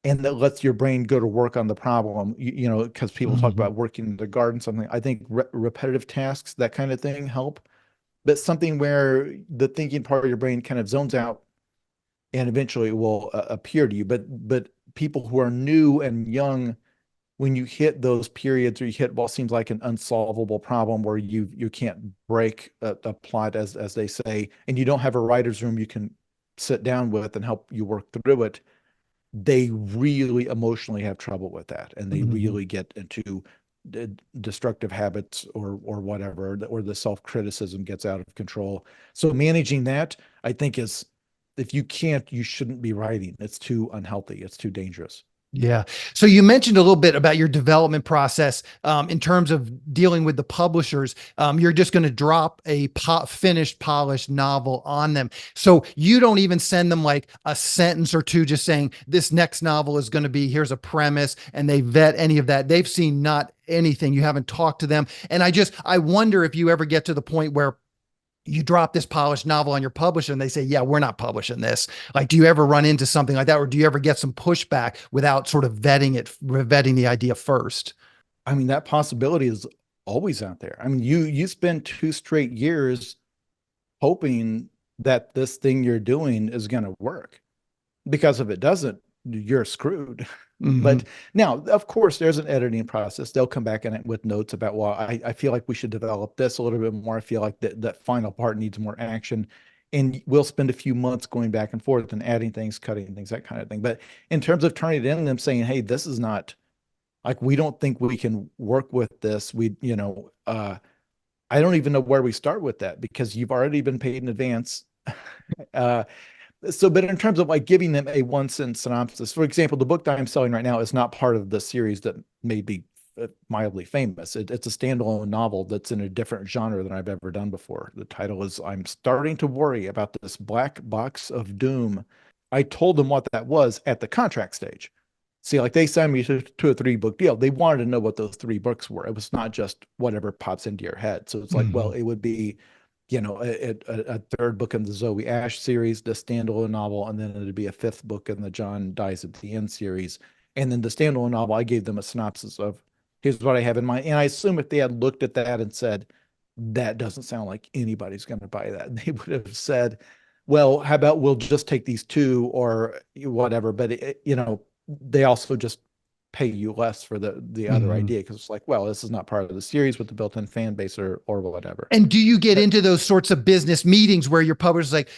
and that lets your brain go to work on the problem. Because people talk Mhm. about working in the garden, something. I think repetitive tasks, that kind of thing, help. But something where the thinking part of your brain kind of zones out and eventually it will appear to you. But people who are new and young, when you hit those periods or you hit what seems like an unsolvable problem where you can't break a plot, as they say, and you don't have a writer's room you can sit down with and help you work through it, they really emotionally have trouble with that, and they Mhm. really get into destructive habits or whatever, or the self-criticism gets out of control. So managing that, I think, is, if you can't, you shouldn't be writing. It's too unhealthy. It's too dangerous. Yeah. So you mentioned a little bit about your development process in terms of dealing with the publishers. You're just going to drop a finished, polished novel on them. So you don't even send them like a sentence or two, just saying this next novel is going to be, here's a premise, and they vet any of that. They've seen not anything. You haven't talked to them. And I wonder if you ever get to the point where you drop this polished novel on your publisher and they say, yeah, we're not publishing this. Like, do you ever run into something like that? Or do you ever get some pushback without sort of vetting the idea first? I mean, that possibility is always out there. I mean, you spend 2 straight years hoping that this thing you're doing is going to work, because if it doesn't, you're screwed. Mm-hmm. But now, of course, there's an editing process. They'll come back in it with notes about, well, I feel like we should develop this a little bit more. I feel like that final part needs more action. And we'll spend a few months going back and forth and adding things, cutting things, that kind of thing. But in terms of turning it in, them saying, hey, this is not, like, we don't think we can work with this. I don't even know where we start with that, because you've already been paid in advance. Uh, but in terms of like giving them a one sentence synopsis, for example, the book that I'm selling right now is not part of the series that made me mildly famous. It's a standalone novel that's in a different genre than I've ever done before. The title is I'm Starting to Worry About This Black Box of Doom. I told them what that was at the contract stage. See, like, they signed me to a 3 book deal. They wanted to know what those 3 books were. It was not just whatever pops into your head. So it's like, Mm-hmm. well, it would be, a third book in the Zoe Ash series, the standalone novel, and then it'd be a fifth book in the John Dies at the End series. And then the standalone novel, I gave them a synopsis of, here's what I have in mind. And I assume if they had looked at that and said, that doesn't sound like anybody's going to buy that, they would have said, well, how about we'll just take these two or whatever. But they also just pay you less for the other Mm-hmm. idea, because it's like, well, this is not part of the series with the built-in fan base or whatever. And do you get But into those sorts of business meetings where your publisher's like,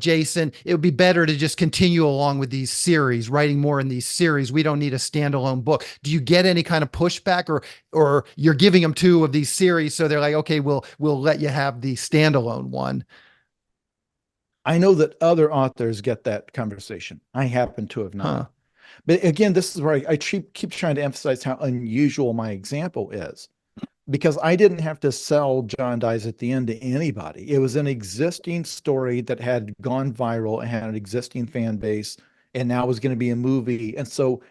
Jason, it would be better to just continue along with these series, writing more in these series. We don't need a standalone book. Do you get any kind of pushback, or you're giving them two of these series, so they're like, okay, we'll let you have the standalone one? I know that other authors get that conversation. I happen to have not. Huh. But again, this is where I keep trying to emphasize how unusual my example is, because I didn't have to sell John Dies at the End to anybody. It was an existing story that had gone viral and had an existing fan base, and now was going to be a movie. And so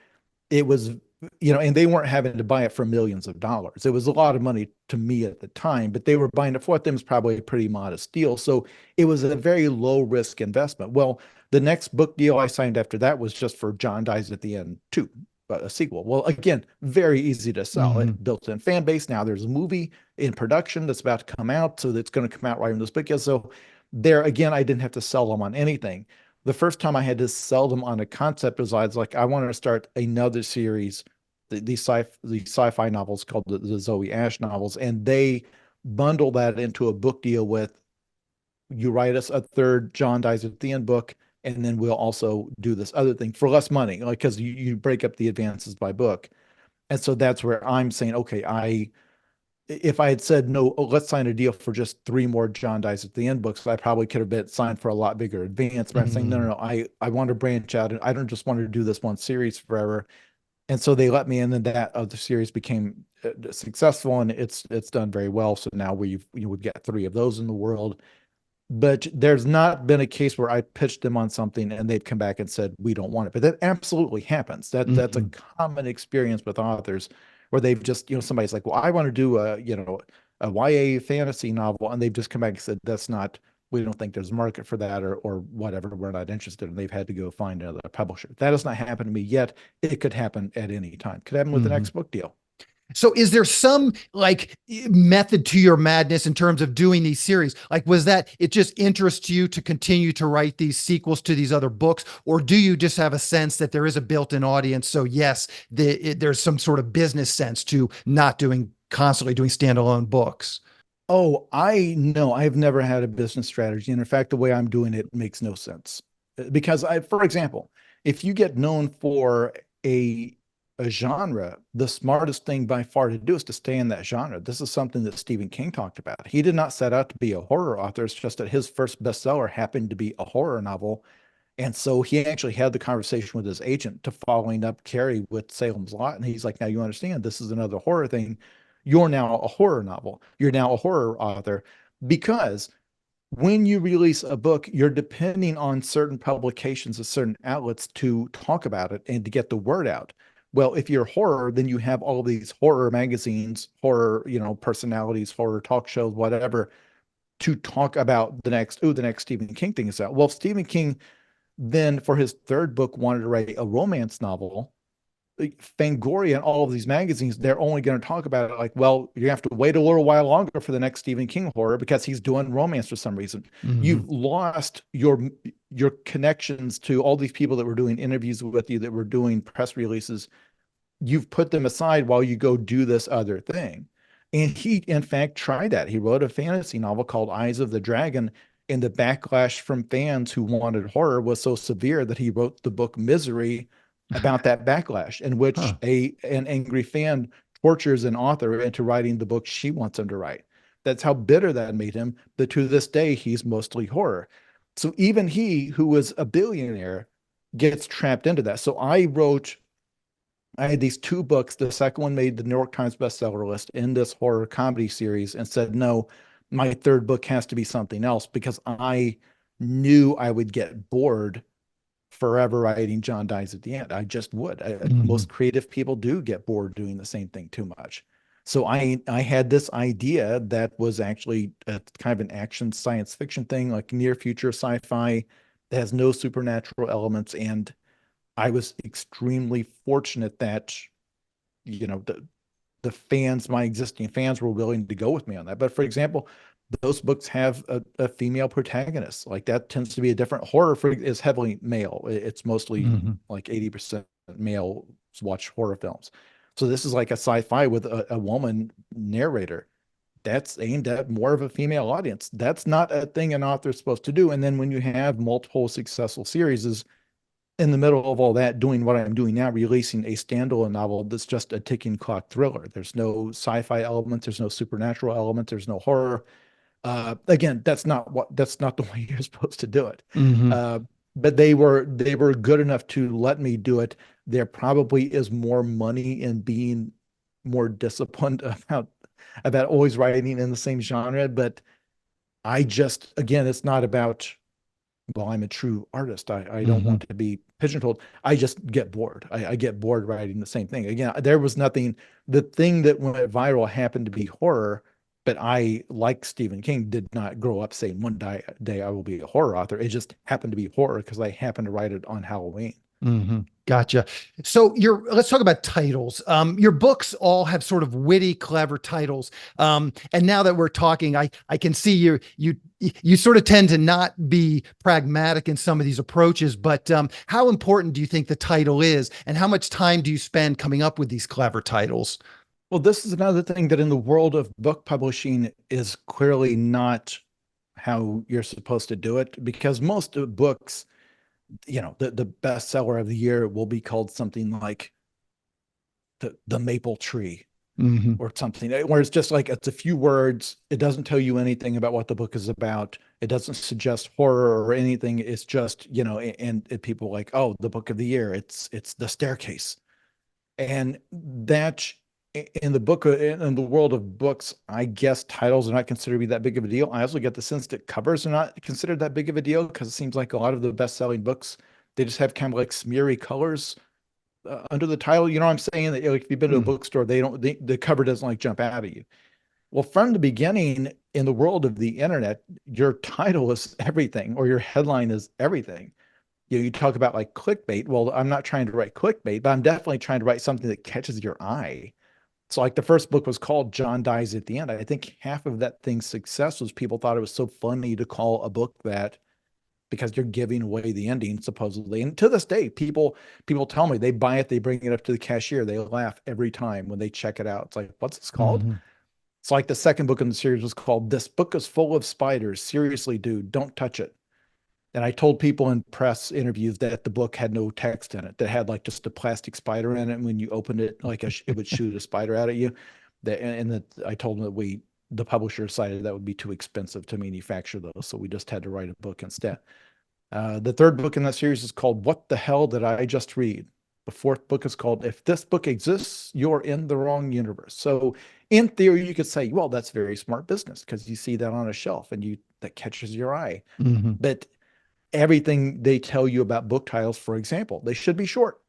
it was, and they weren't having to buy it for millions of dollars. It was a lot of money to me at the time, but they were buying it for what them was probably a pretty modest deal. So it was a very low risk investment. Well, the next book deal I signed after that was just for John Dies at the End 2, a sequel. Well, again, very easy to sell. Mm-hmm. It built in fan base. Now there's a movie in production that's about to come out, so that's going to come out right when this book is. So there again, I didn't have to sell them on anything. The first time I had to sell them on a concept was, I was like, I want to start another series, the sci-fi novels called the Zoe Ash novels, and they bundle that into a book deal with, you write us a third John Dies at the End book, and then we'll also do this other thing for less money, like, because you break up the advances by book. And so that's where I'm saying, okay, if I had said no, oh, let's sign a deal for just 3 more John Dies at the End books, I probably could have been signed for a lot bigger advance. But I'm saying, no, Mm-hmm. no, no, I want to branch out, and I don't just want to do this one series forever. And so they let me in, and that other series became successful, and it's done very well. So now we would get 3 of those in the world. but there's not been a case where I pitched them on something and they've come back and said, we don't want it. But that absolutely happens. That's a Hmm. common experience with authors where they've just, somebody's like, well, I want to do a YA fantasy novel. And they've just come back and said, that's not, we don't think there's a market for that or whatever. We're not interested. And they've had to go find another publisher. That has not happened to me yet. It could happen at any time. Could happen with the Hmm. next book deal. So is there some like method to your madness in terms of doing these series? Like, was that it just interests you to continue to write these sequels to these other books? Or do you just have a sense that there is a built-in audience? So yes, there's some sort of business sense to not doing constantly doing standalone books. Oh, I know. I've never had a business strategy. And in fact, the way I'm doing it makes no sense. Because for example, if you get known for a a genre, the smartest thing by far to do is to stay in that genre. This is something that Stephen King talked about. He did not set out to be a horror author. It's just that his first bestseller happened to be a horror novel. And so he actually had the conversation with his agent to following up Carrie with Salem's Lot. And he's like, now you understand this is another horror thing. You're now a horror novel. You're now a horror author because when you release a book, you're depending on certain publications and certain outlets to talk about it and to get the word out. Well, if you're horror, then you have all these horror magazines, horror, personalities, horror talk shows, whatever, to talk about the next Stephen King thing is out. Well, Stephen King then for his third book wanted to write a romance novel. Fangoria and all of these magazines, they're only going to talk about it like, well, you have to wait a little while longer for the next Stephen King horror because he's doing romance for some reason. Hmm. You've lost your connections to all these people that were doing interviews with you, that were doing press releases. You've put them aside while you go do this other thing. And he, in fact, tried that. He wrote a fantasy novel called Eyes of the Dragon, and the backlash from fans who wanted horror was so severe that he wrote the book Misery about that backlash, in which Huh. an angry fan tortures an author into writing the book she wants him to write. That's how bitter that made him. That to this day, he's mostly horror. So even he, who was a billionaire, gets trapped into that. So I had these two books. The second one made the New York Times bestseller list in this horror comedy series, and said, no, my third book has to be something else because I knew I would get bored forever writing John Dies at the End. I just would. Hmm. Most creative people do get bored doing the same thing too much. So I had this idea that was actually a kind of an action science fiction thing, like near future sci-fi that has no supernatural elements. And I was extremely fortunate that, you know, the fans, my existing fans, were willing to go with me on that. But for example, those books have a female protagonist. Like that tends to be a different horror is heavily male. It's mostly Hmm. like 80% male watch horror films. So this is like a sci-fi with a woman narrator. That's aimed at more of a female audience. That's not a thing an author's supposed to do. And then when you have multiple successful series, in the middle of all that, doing what I'm doing now, releasing a standalone novel that's just a ticking clock thriller. There's no sci-fi elements, there's no supernatural elements, there's no horror. Again, that's not the way you're supposed to do it. Hmm. Uh, but they were good enough to let me do it. There probably is more money in being more disciplined about always writing in the same genre, but I just, again, it's not about, well, I'm a true artist. I don't Hmm. want to be pigeonholed. I just get bored. I get bored writing the same thing. Again, there was nothing, the thing that went viral happened to be horror, but I, like Stephen King, did not grow up saying day I will be a horror author. It just happened to be horror because I happened to write it on Halloween. Hmm. Gotcha. So let's talk about titles. Your books all have sort of witty, clever titles. And now that we're talking, I can see you sort of tend to not be pragmatic in some of these approaches, but how important do you think the title is, and how much time do you spend coming up with these clever titles? Well, this is another thing that in the world of book publishing is clearly not how you're supposed to do it, because most of books, the bestseller of the year will be called something like the maple tree Hmm. or something, where it's just like it's a few words. It doesn't tell you anything about what the book is about. It doesn't suggest horror or anything. It's just, and people are like, oh, the book of the year, it's the staircase. And that in the book, in the world of books, I guess titles are not considered to be that big of a deal. I also get the sense that covers are not considered that big of a deal because it seems like a lot of the best-selling books, they just have kind of like smeary colors under the title. You know what I'm saying? That, like, if you've been to a Mm, bookstore, the cover doesn't like jump out at you. Well, from the beginning, in the world of the internet, your title is everything, or your headline is everything. You talk about like clickbait. Well, I'm not trying to write clickbait, but I'm definitely trying to write something that catches your eye. So like the first book was called John Dies at the End. I think half of that thing's success was people thought it was so funny to call a book that, because you're giving away the ending supposedly. And to this day, people tell me they buy it, they bring it up to the cashier, they laugh every time when they check it out. It's like, what's this called? mhm, It's like the second book in the series was called This Book is Full of Spiders. Seriously, dude, don't touch it. And I told people in press interviews that the book had no text in it, that had like just a plastic spider in it. And when you opened it, like it would shoot a spider out at you. That and that I told them that the publisher decided that would be too expensive to manufacture those, so we just had to write a book instead. The third book in that series is called What the Hell Did I Just Read? The fourth book is called If This Book Exists, You're in the Wrong Universe. So in theory, you could say, well, that's very smart business because you see that on a shelf and you that catches your eye. mhm, But everything they tell you about book titles, for example, they should be short.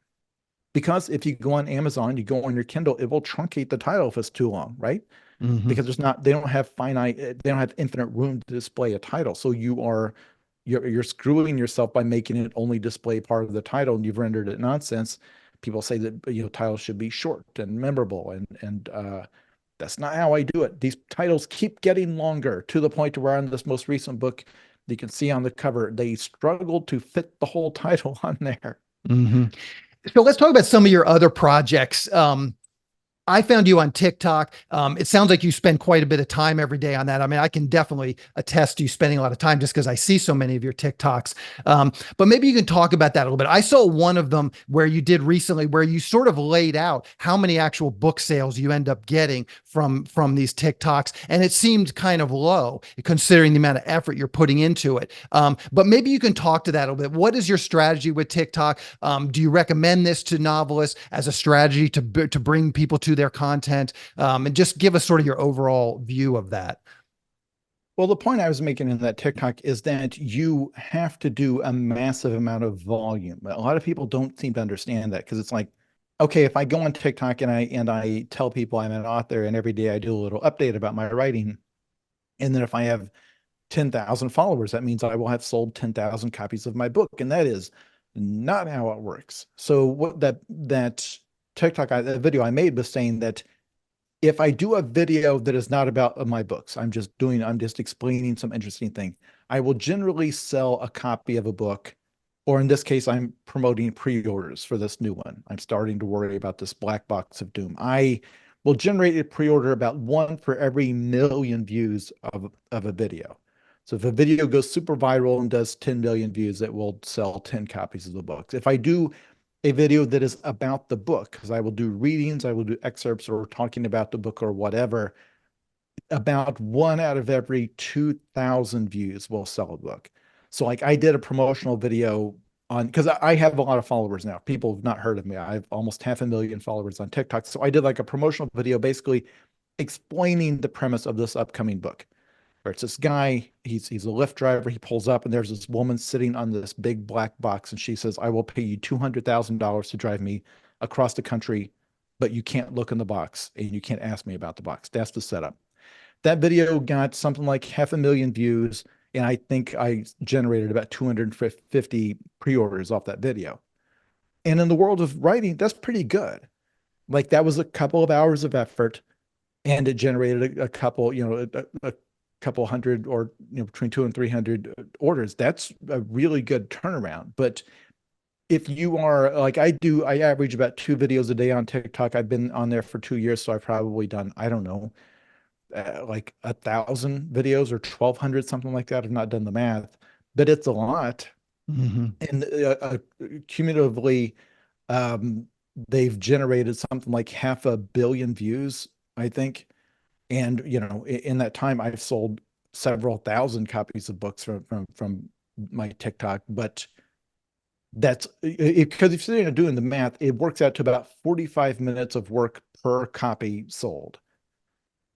Because if you go on Amazon, you go on your Kindle, it will truncate the title if it's too long, right? mhm, Because they don't have they don't have infinite room to display a title. So you're screwing yourself by making it only display part of the title, and you've rendered it nonsense. People say that, titles should be short and memorable, and that's not how I do it. These titles keep getting longer to the point where on this most recent book, you can see on the cover, they struggled to fit the whole title on there. mhm. So let's talk about some of your other projects. I found you on TikTok. It sounds like you spend quite a bit of time every day on that. I mean, I can definitely attest to you spending a lot of time just because I see so many of your TikToks. But maybe you can talk about that a little bit. I saw one of them where you did recently, where you sort of laid out how many actual book sales you end up getting from these TikToks, and it seemed kind of low considering the amount of effort you're putting into it. But maybe you can talk to that a little bit. What is your strategy with TikTok? Do you recommend this to novelists as a strategy to bring people to their content? And just give us sort of your overall view of that. Well, the point I was making in that TikTok is that you have to do a massive amount of volume. A lot of people don't seem to understand that because it's like, okay, if I go on TikTok and I tell people I'm an author and every day I do a little update about my writing, and then if I have 10,000 followers, that means I will have sold 10,000 copies of my book, and that is not how it works. So what that that video I made was saying that if I do a video that is not about my books, I'm just explaining some interesting thing, I will generally sell a copy of a book, or in this case, I'm promoting pre-orders for this new one. I'm starting to worry about this Black Box of Doom. I will generate a pre-order about one for every million views of a video. So if a video goes super viral and does 10 million views, it will sell 10 copies of the book. If I do a video that is about the book, because I will do readings, I will do excerpts or talking about the book or whatever, about one out of every 2,000 views will sell a book. So like I did a promotional video on, because I have a lot of followers now. People have not heard of me. I have almost 500,000 followers on TikTok. So I did like a promotional video basically explaining the premise of this upcoming book, where it's this guy, he's a Lyft driver, he pulls up and there's this woman sitting on this big black box and she says, I will pay you $200,000 to drive me across the country, but you can't look in the box and you can't ask me about the box. That's the setup. That video got something like 500,000 views, and I think I generated about 250 pre-orders off that video. And in the world of writing, that's pretty good. Like that was a couple of hours of effort and it generated a couple, a couple hundred, or between 200 and 300 orders. That's a really good turnaround. But if you are like I do, I average about 2 videos a day on TikTok. I've been on there for 2 years, so I've probably done, I don't know, like 1,000 videos or 1,200, something like that. I've not done the math, but it's a lot. Mhm. And cumulatively, um, they've generated something like 500 million views, I think. And in that time, I've sold several thousand copies of books from my TikTok. But That's because if you're doing the math, it works out to about 45 minutes of work per copy sold.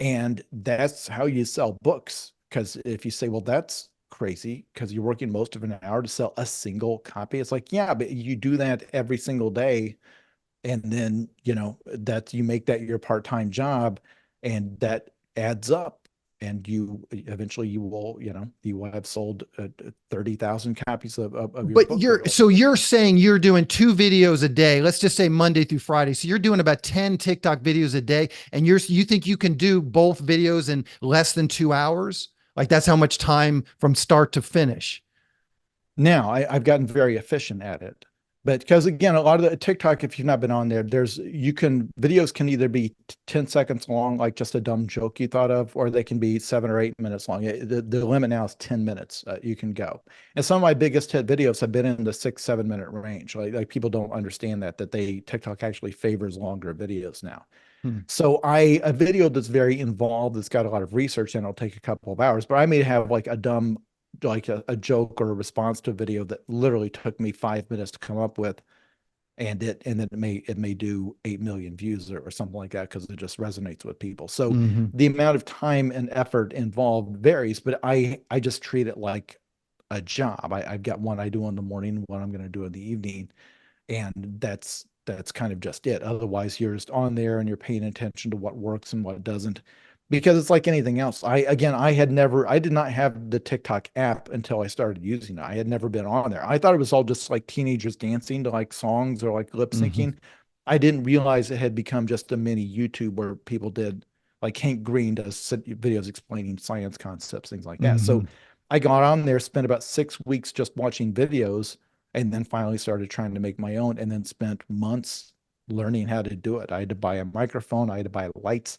And that's how you sell books. Because if you say, well, that's crazy because you're working most of an hour to sell a single copy, it's like, yeah, but you do that every single day. And then, that you make that your part-time job and that adds up. And you eventually you will have sold 30,000 copies of your But book or you're saying you're doing two videos a day. Let's just say Monday through Friday. So you're doing about 10 TikTok videos a day, and you think you can do both videos in less than 2 hours? Like that's how much time from start to finish. Now I've gotten very efficient at it. But because again, a lot of the TikTok, if you've not been on there, videos can either be 10 seconds long, like just a dumb joke you thought of, or they can be 7 or 8 minutes long. The limit now is 10 minutes you can go. And some of my biggest hit videos have been in the 6, 7 minute range. Like people don't understand that TikTok actually favors longer videos now. Hmm. So a video that's very involved, that's got a lot of research, and it'll take a couple of hours, but I may have like a dumb, like a joke or a response to a video that literally took me 5 minutes to come up with. And then it may do 8 million views or something like that because it just resonates with people. So Mm-hmm. the amount of time and effort involved varies, but I just treat it like a job. I've got one I do in the morning, one I'm going to do in the evening, and that's kind of just it. Otherwise, you're just on there and you're paying attention to what works and what doesn't, because it's like anything else. I did not have the TikTok app until I started using it. I had never been on there. I thought it was all just like teenagers dancing to like songs or like lip Mm-hmm. syncing. I didn't realize it had become just a mini YouTube where people did, like Hank Green does videos explaining science concepts, things like that. Mm-hmm. So I got on there, spent about 6 weeks just watching videos, and then finally started trying to make my own, and then spent months learning how to do it. I had to buy a microphone, I had to buy lights,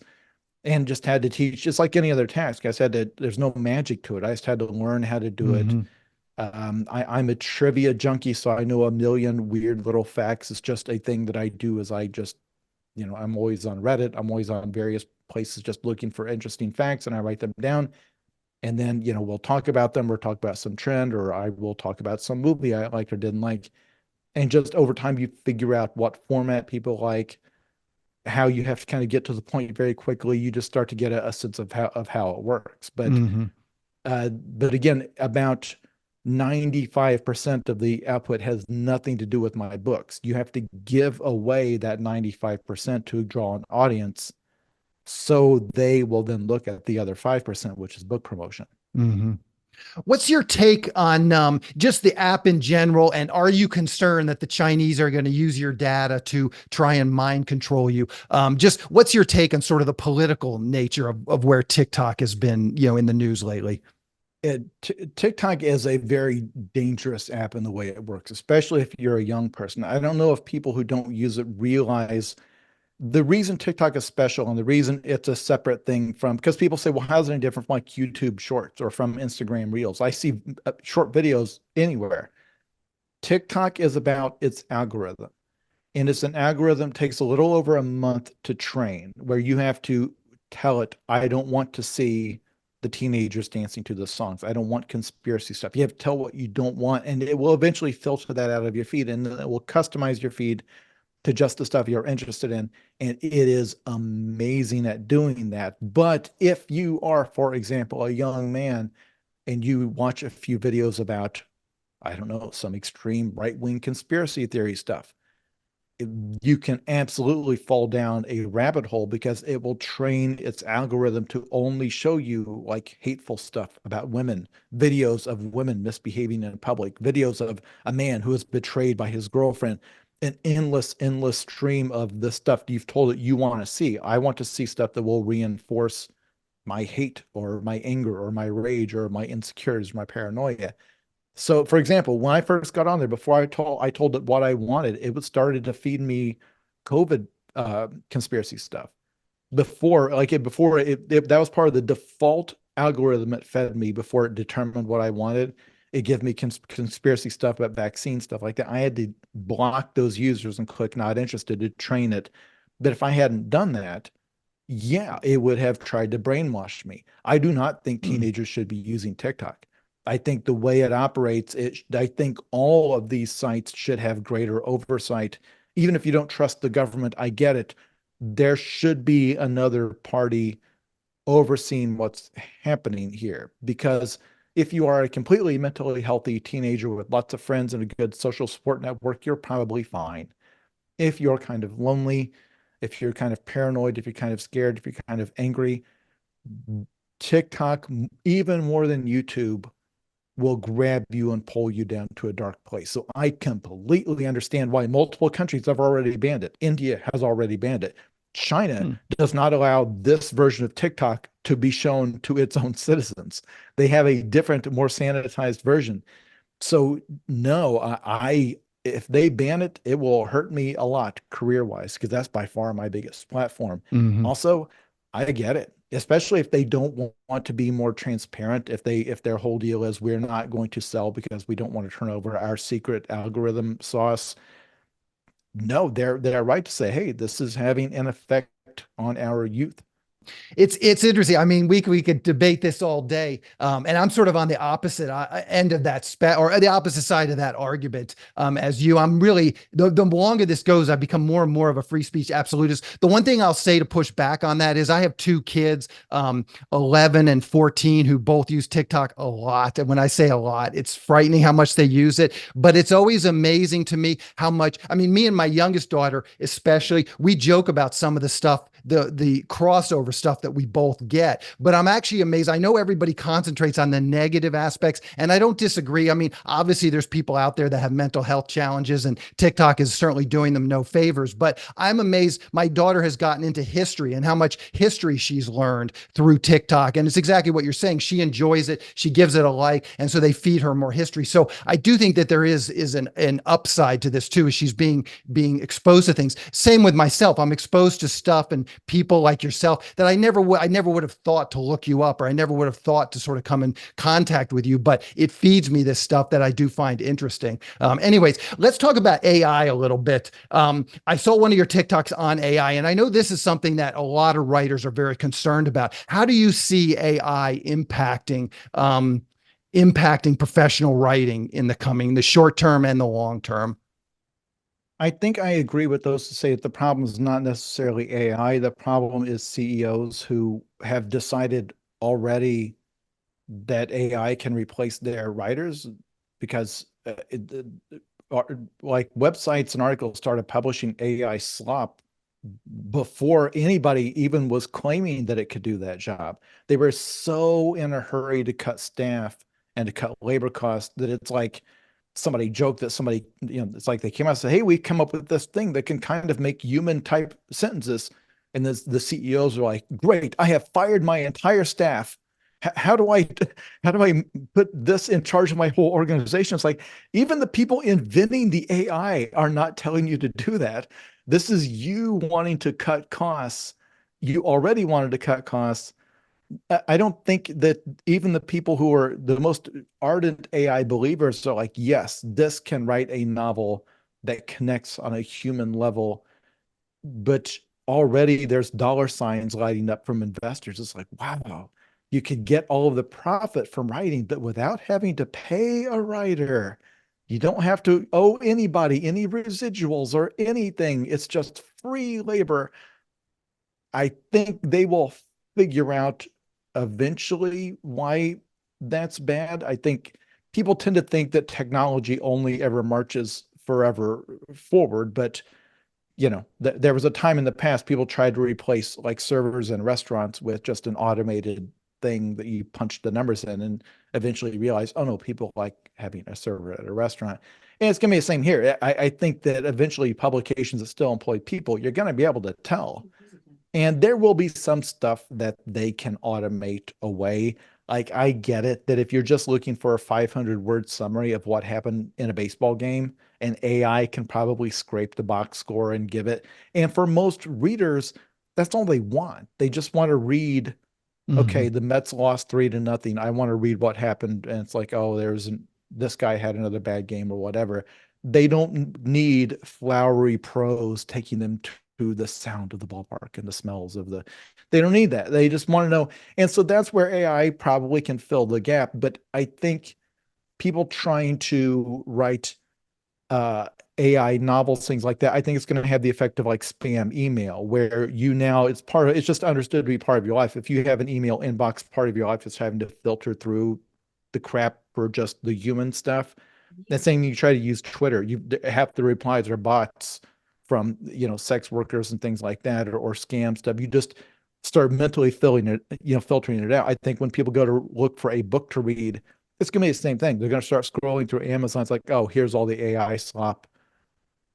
and just had to teach, just like any other task. There's no magic to it. I just had to learn how to do it. Mm-hmm. I'm a trivia junkie, so I know a million weird little facts. It's just a thing that I do. Is I just, I'm always on Reddit. I'm always on various places just looking for interesting facts, and I write them down. And then, we'll talk about them, or talk about some trend, or I will talk about some movie I liked or didn't like. And just over time, you figure out what format people like, how you have to kind of get to the point very quickly. You just start to get a sense of how it works. Mm-hmm. But again, about 95% of the output has nothing to do with my books. You have to give away that 95% to draw an audience, so they will then look at the other 5%, which is book promotion. Mm-hmm. What's your take on just the app in general? And are you concerned that the Chinese are going to use your data to try and mind control you? Just what's your take on sort of the political nature of where TikTok has been, in the news lately? TikTok is a very dangerous app in the way it works, especially if you're a young person. I don't know if people who don't use it realize the reason TikTok is special and the reason it's a separate thing from, because people say, well, how's it any different from like YouTube shorts or from Instagram reels? I see short videos anywhere. TikTok is about its algorithm. And it's an algorithm takes a little over a month to train, where you have to tell it, I don't want to see the teenagers dancing to the songs. I don't want conspiracy stuff. You have to tell what you don't want, and it will eventually filter that out of your feed, and then it will customize your feed to just the stuff you're interested in. And it is amazing at doing that. But if you are, for example, a young man and you watch a few videos about, I don't know, some extreme right-wing conspiracy theory stuff, you can absolutely fall down a rabbit hole, because it will train its algorithm to only show you like hateful stuff about women, videos of women misbehaving in public, videos of a man who is betrayed by his girlfriend, an endless stream of the stuff you've told it you want to see. I want to see stuff that will reinforce my hate or my anger or my rage or my insecurities, my paranoia. So, for example, when I first got on there, before I told it what I wanted, it was started to feed me COVID conspiracy stuff. That was part of the default algorithm it fed me before it determined what I wanted. It gave me conspiracy stuff about vaccine stuff like that. I had to block those users and click not interested to train it. But if I hadn't done that, yeah, it would have tried to brainwash me. I do not think Mm. teenagers should be using TikTok. I think the way it operates, I think all of these sites should have greater oversight. Even if you don't trust the government, I get it. There should be another party overseeing what's happening here. Because if you are a completely mentally healthy teenager with lots of friends and a good social support network, you're probably fine. If you're kind of lonely, if you're kind of paranoid, if you're kind of scared, if you're kind of angry, TikTok, even more than YouTube, will grab you and pull you down to a dark place. So I completely understand why multiple countries have already banned it. India has already banned it. China Hmm. does not allow this version of TikTok to be shown to its own citizens. They have a different, more sanitized version. So no, if they ban it, it will hurt me a lot career-wise because that's by far my biggest platform. Hmm. Also, I get it, especially if they don't want to be more transparent. If their whole deal is we're not going to sell because we don't want to turn over our secret algorithm sauce. No, they're right to say, hey, this is having an effect on our youth. It's interesting. I mean, we could debate this all day, and I'm sort of on the opposite end of that or the opposite side of that argument as you. I'm really the longer this goes, I become more and more of a free speech absolutist. The one thing I'll say to push back on that is I have two kids, 11 and 14, who both use TikTok a lot. And when I say a lot, it's frightening how much they use it. But it's always amazing to me how much. I mean, me and my youngest daughter, especially, we joke about some of the stuff, the crossover stuff that we both get. But I'm actually amazed. I know everybody concentrates on the negative aspects, and I don't disagree. I mean, obviously, there's people out there that have mental health challenges, and TikTok is certainly doing them no favors. But I'm amazed. My daughter has gotten into history and how much history she's learned through TikTok. And it's exactly what you're saying. She enjoys it. She gives it a like. And so they feed her more history. So I do think that there is an upside to this too, as she's being exposed to things. Same with myself. I'm exposed to stuff and people like yourself that I never would have thought to look you up, or I never would have thought to sort of come in contact with you, but it feeds me this stuff that I do find interesting. Anyways, let's talk about AI a little bit. I saw one of your TikToks on AI, and I know this is something that a lot of writers are very concerned about. How do you see AI impacting professional writing in the short term and the long term? I think I agree with those to say that the problem is not necessarily AI. The problem is CEOs who have decided already that AI can replace their writers because like websites and articles started publishing AI slop before anybody even was claiming that it could do that job. They were so in a hurry to cut staff and to cut labor costs that it's like somebody joked that somebody, it's like they came out and said, hey, we come up with this thing that can kind of make human type sentences. And the CEOs are like, great, I have fired my entire staff. How do I put this in charge of my whole organization? It's like even the people inventing the AI are not telling you to do that. This is you wanting to cut costs. You already wanted to cut costs. I don't think that even the people who are the most ardent AI believers are like, yes, this can write a novel that connects on a human level. But already there's dollar signs lighting up from investors. It's like, wow, you could get all of the profit from writing, but without having to pay a writer. You don't have to owe anybody any residuals or anything. It's just free labor. I think they will figure out eventually why that's bad. I think people tend to think that technology only ever marches forever forward, but there was a time in the past people tried to replace like servers in restaurants with just an automated thing that you punch the numbers in and eventually realize, oh no, people like having a server at a restaurant. And it's going to be the same here. I think that eventually publications that still employ people, you're going to be able to tell. And there will be some stuff that they can automate away. Like, I get it that if you're just looking for a 500-word summary of what happened in a baseball game, an AI can probably scrape the box score and give it. And for most readers, that's all they want. They just want to read, Mhm. okay, the Mets lost 3-0. I want to read what happened. And it's like, oh, this guy had another bad game or whatever. They don't need flowery prose taking them to the sound of the ballpark and the smells of the, they don't need that. They just want to know. And so that's where AI probably can fill the gap. But I think people trying to write uh, AI novels, things like that, I think it's going to have the effect of like spam email, where you now it's part of, it's just understood to be part of your life. If you have an email inbox part of your life, it's having to filter through the crap for just the human stuff. That same you try to use Twitter, you half the replies are bots from sex workers and things like that, or scam stuff. You just start mentally filling it, filtering it out. I think when people go to look for a book to read, it's gonna be the same thing. They're gonna start scrolling through Amazon. It's like, oh, here's all the AI slop,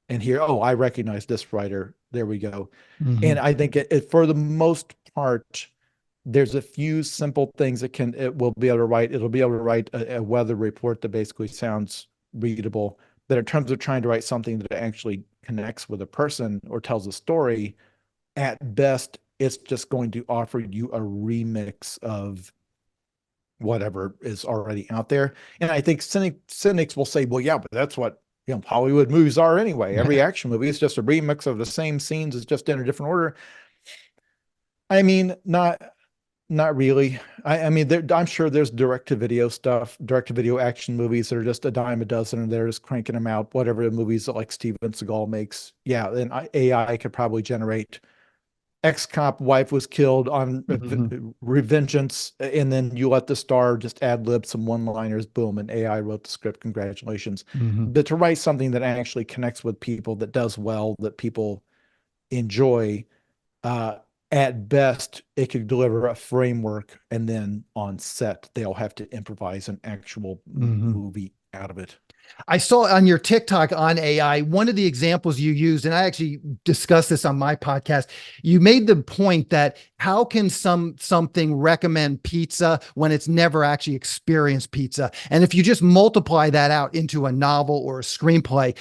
and here, oh, I recognize this writer. There we go. Mm-hmm. And I think for the most part, there's a few simple things it will be able to write. It'll be able to write a weather report that basically sounds readable. But in terms of trying to write something that actually connects with a person or tells a story, at best, it's just going to offer you a remix of whatever is already out there. And I think cynics will say, well, yeah, but that's what Hollywood movies are anyway. Every action movie is just a remix of the same scenes, it's just in a different order. I mean, not really. I mean, I'm sure there's direct-to-video stuff, direct-to-video action movies that are just a dime a dozen, and they're just cranking them out. Whatever the movies that like Steven Seagal makes, yeah, then AI could probably generate ex-cop wife was killed on Mm-hmm. revengeance, and then you let the star just ad lib some one-liners, boom, and AI wrote the script. Congratulations. Mm-hmm. But to write something that actually connects with people, that does well, that people enjoy, uh, at best, it could deliver a framework, and then on set, they'll have to improvise an actual Mm-hmm. movie out of it. I saw on your TikTok on AI, one of the examples you used, and I actually discussed this on my podcast. You made the point that how can something recommend pizza when it's never actually experienced pizza? And if you just multiply that out into a novel or a screenplay,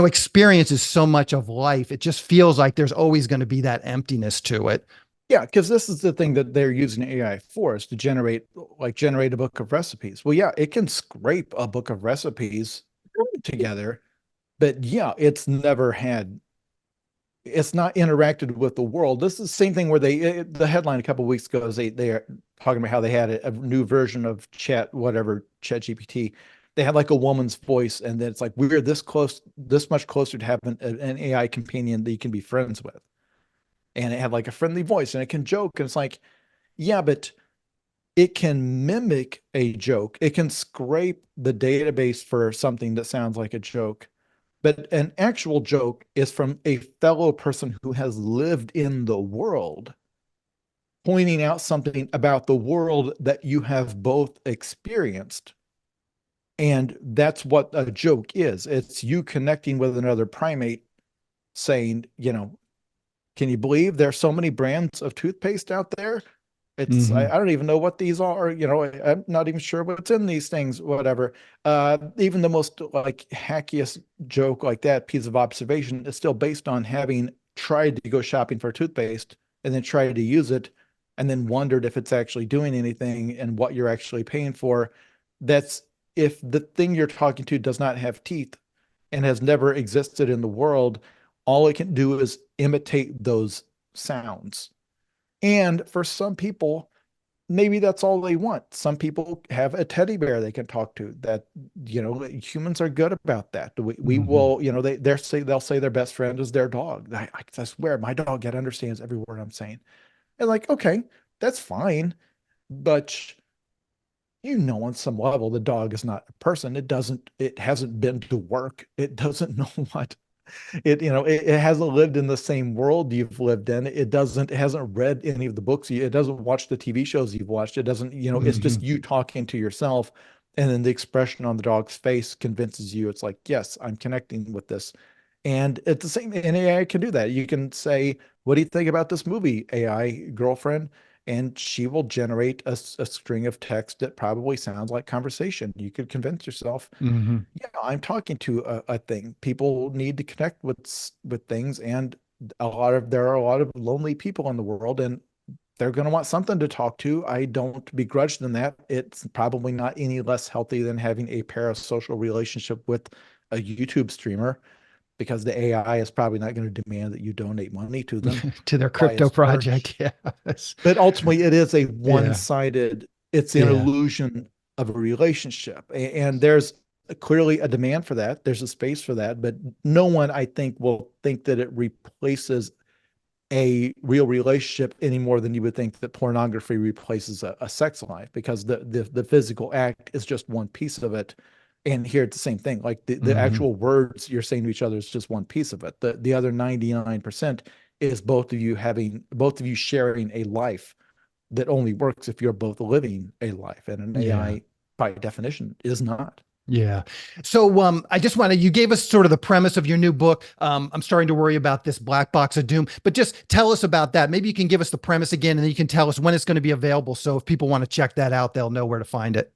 experience is so much of life. It just feels like there's always going to be that emptiness to it. Yeah, because this is the thing that they're using AI for, is to generate a book of recipes. Well, yeah, it can scrape a book of recipes together, but yeah, it's not interacted with the world. This is the same thing where the headline a couple of weeks ago is they are talking about how they had a new version of Chat GPT. They had like a woman's voice, and then it's like, we're this much closer to having an AI companion that you can be friends with. And it had like a friendly voice, and it can joke, and it's like, yeah, but it can mimic a joke. It can scrape the database for something that sounds like a joke. But an actual joke is from a fellow person who has lived in the world, pointing out something about the world that you have both experienced. And that's what a joke is. It's you connecting with another primate saying, can you believe there's so many brands of toothpaste out there? Mm-hmm. I don't even know what these are. I'm not even sure what's in these things, whatever. Even the most like hackiest joke like that, piece of observation, is still based on having tried to go shopping for toothpaste and then tried to use it and then wondered if it's actually doing anything and what you're actually paying for. That's if the thing you're talking to does not have teeth and has never existed in the world, all it can do is imitate those sounds. And for some people, maybe that's all they want. Some people have a teddy bear they can talk to. That humans are good about that. We Mm-hmm. will, they'll say their best friend is their dog. I swear my dog understands every word I'm saying. And like, okay, that's fine, but on some level, the dog is not a person. It hasn't been to work. It doesn't know what it hasn't lived in the same world you've lived in. It hasn't read any of the books. It doesn't watch the TV shows you've watched. It doesn't, it's Mm-hmm. just you talking to yourself. And then the expression on the dog's face convinces you it's like, yes, I'm connecting with this. And it's the same, and AI can do that. You can say, what do you think about this movie, AI girlfriend? And she will generate a string of text that probably sounds like conversation. You could convince yourself, Mm-hmm. yeah, I'm talking to a thing. People need to connect with things, and there are a lot of lonely people in the world, and they're going to want something to talk to. I don't begrudge them that. It's probably not any less healthy than having a parasocial relationship with a YouTube streamer. because the AI is probably not going to demand that you donate money to them To their by crypto its merch. project. Yes. But ultimately, it is a Yeah. one-sided, it's an Yeah. illusion of a relationship. And there's clearly a demand for that. There's a space for that, but no one, I think, will think that it replaces a real relationship any more than you would think that pornography replaces a sex life, because the physical act is just one piece of it. And here it's the same thing. Like the Hmm. actual words you're saying to each other is just one piece of it. The other 99% is both of you sharing a life that only works if you're both living a life. And an Yeah. AI, by definition, is not. Yeah. So I just want to, you gave us sort of the premise of your new book. I'm starting to worry about this black box of doom, but just tell us about that. Maybe you can give us the premise again, and then you can tell us when it's going to be available. So if people want to check that out, they'll know where to find it.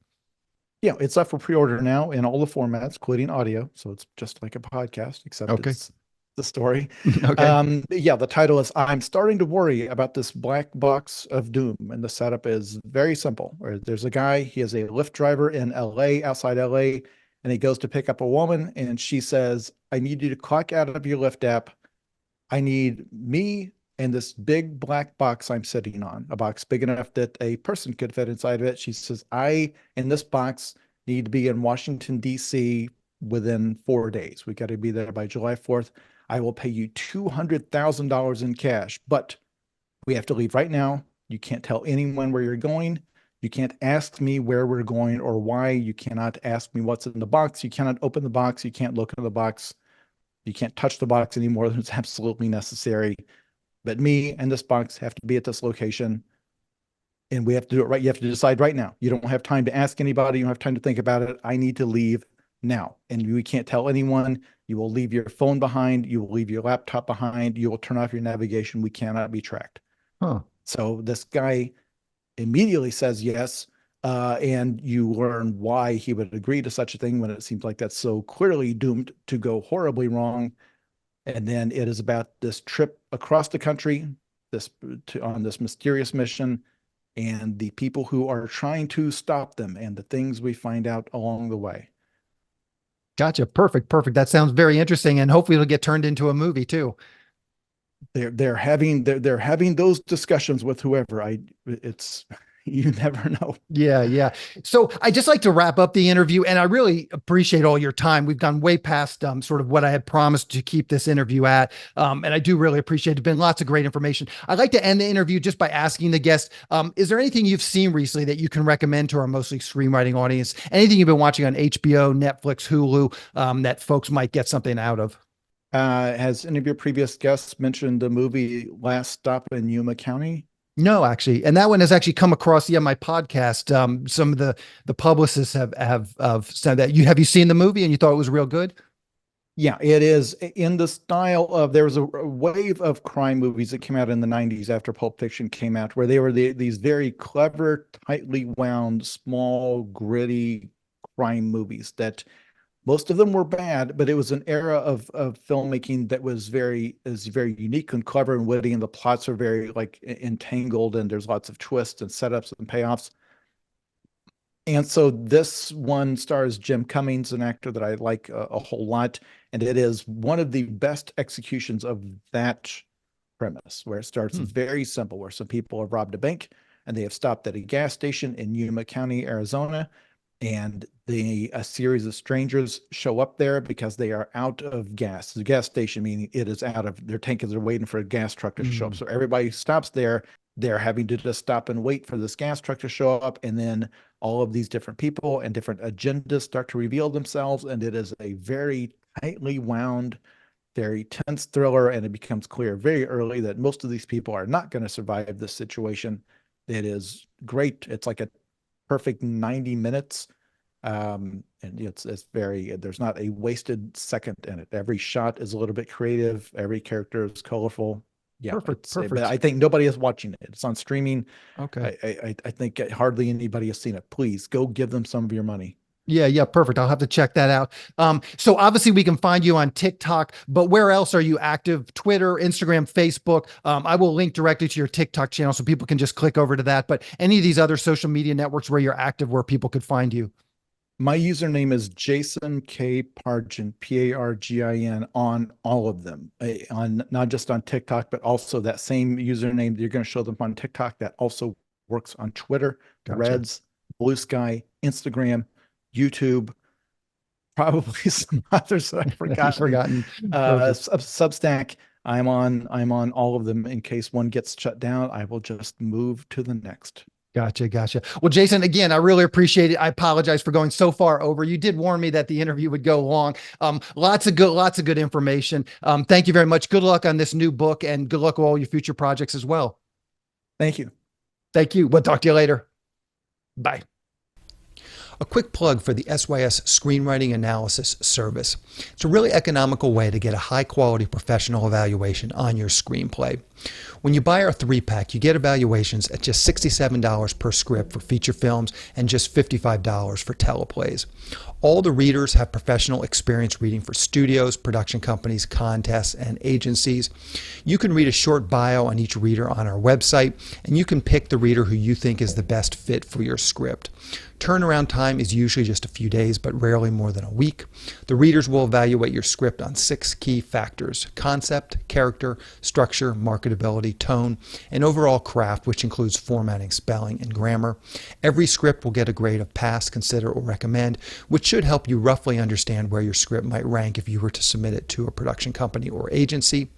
Yeah, it's up for pre-order now in all the formats, including audio. So it's just like a podcast, except Okay. it's the story. Okay. Yeah, the title is I'm Starting to Worry About This Black Box of Doom. And the setup is very simple. There's a guy, he is a Lyft driver in LA, outside LA, and he goes to pick up a woman, and she says, I need you to clock out of your Lyft app. I need me and this big black box I'm sitting on, a box big enough that a person could fit inside of it. She says, I, in this box, need to be in Washington, D.C. within 4 days. We got to be there by July 4th. I will pay you $200,000 in cash, but we have to leave right now. You can't tell anyone where you're going. You can't ask me where we're going or why. You cannot ask me what's in the box. You cannot open the box. You can't look in the box. You can't touch the box any more than it's absolutely necessary. But me and this box have to be at this location, and we have to do it right. You have to decide right now. You don't have time to ask anybody. You don't have time to think about it. I need to leave now. And we can't tell anyone. You will leave your phone behind. You will leave your laptop behind. You will turn off your navigation. We cannot be tracked. Huh. So this guy immediately says yes. And you learn why he would agree to such a thing when it seems like that's so clearly doomed to go horribly wrong. And then it is about this trip across the country, on this mysterious mission, and the people who are trying to stop them, and the things we find out along the way. Gotcha. Perfect. Perfect. That sounds very interesting. And hopefully it'll get turned into a movie too. They're having those discussions with whoever. It's you never know. Yeah, yeah. So I just like to wrap up the interview, and I really appreciate all your time. We've gone way past sort of what I had promised to keep this interview at, and I do really appreciate it. It's been lots of great information. I'd like to end the interview just by asking the guest, is there anything you've seen recently that you can recommend to our mostly screenwriting audience? Anything you've been watching on HBO, Netflix, Hulu, that folks might get something out of? Has any of your previous guests mentioned the movie Last Stop in Yuma County? No, actually, and that one has actually come across my podcast. Some of the publicists have said that you seen the movie and you thought it was real good. Yeah, it is in the style of, there was a wave of crime movies that came out in the 90s after Pulp Fiction came out, where they were these very clever, tightly wound, small, gritty crime movies that most of them were bad, but it was an era of filmmaking that was very unique and clever and witty, and the plots are very like entangled, and there's lots of twists and setups and payoffs. And so this one stars Jim Cummings, an actor that I like a whole lot, and it is one of the best executions of that premise, where it starts Hmm. very simple, where some people have robbed a bank and they have stopped at a gas station in Yuma County, Arizona, and a series of strangers show up there because they are out of gas. The gas station, meaning it is out of their tankers, are waiting for a gas truck to show up. Mm. So everybody stops there. They're having to just stop and wait for this gas truck to show up, and then all of these different people and different agendas start to reveal themselves, and it is a very tightly wound, very tense thriller, and it becomes clear very early that most of these people are not going to survive this situation. It is great. It's like a perfect 90 minutes. And it's very, there's not a wasted second in it. Every shot is a little bit creative. Every character is colorful. Yeah, Perfect. but I Perfect. think nobody is watching it. It's on streaming. Okay. I think hardly anybody has seen it. Please go give them some of your money. Yeah, yeah, perfect. I'll have to check that out. So obviously we can find you on TikTok, but where else are you active? Twitter, Instagram, Facebook. I will link directly to your TikTok channel so people can just click over to that. But any of these other social media networks where you're active, where people could find you. My username is Jason K. Pargin, Pargin, on all of them, on not just on TikTok, but also that same username that you're going to show them on TikTok that also works on Twitter, Gotcha. Threads, Blue Sky, Instagram, YouTube, probably some others that I've forgotten. Perfect. Substack. I'm on all of them. In case one gets shut down, I will just move to the next. Gotcha. Well, Jason, again, I really appreciate it. I apologize for going so far over. You did warn me that the interview would go long. Lots of good information. Thank you very much. Good luck on this new book, and good luck with all your future projects as well. Thank you. Thank you. We'll talk to you later. Bye. A quick plug for the SYS Screenwriting Analysis Service. It's a really economical way to get a high-quality professional evaluation on your screenplay. When you buy our 3-pack, you get evaluations at just $67 per script for feature films and just $55 for teleplays. All the readers have professional experience reading for studios, production companies, contests, and agencies. You can read a short bio on each reader on our website, and you can pick the reader who you think is the best fit for your script. Turnaround time is usually just a few days, but rarely more than a week. The readers will evaluate your script on 6 key factors: concept, character, structure, marketability, tone, and overall craft, which includes formatting, spelling, and grammar. Every script will get a grade of pass, consider, or recommend, which should help you roughly understand where your script might rank if you were to submit it to a production company or agency.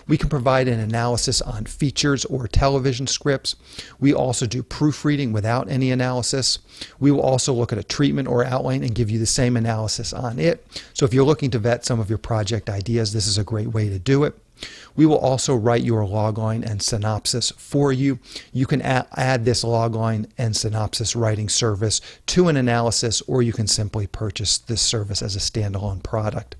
We can provide an analysis on features or television scripts. We also do proofreading without any analysis. We will also look at a treatment or outline and give you the same analysis on it. So if you're looking to vet some of your project ideas, this is a great way to do it. We will also write your logline and synopsis for you. You can add this logline and synopsis writing service to an analysis, or you can simply purchase this service as a standalone product.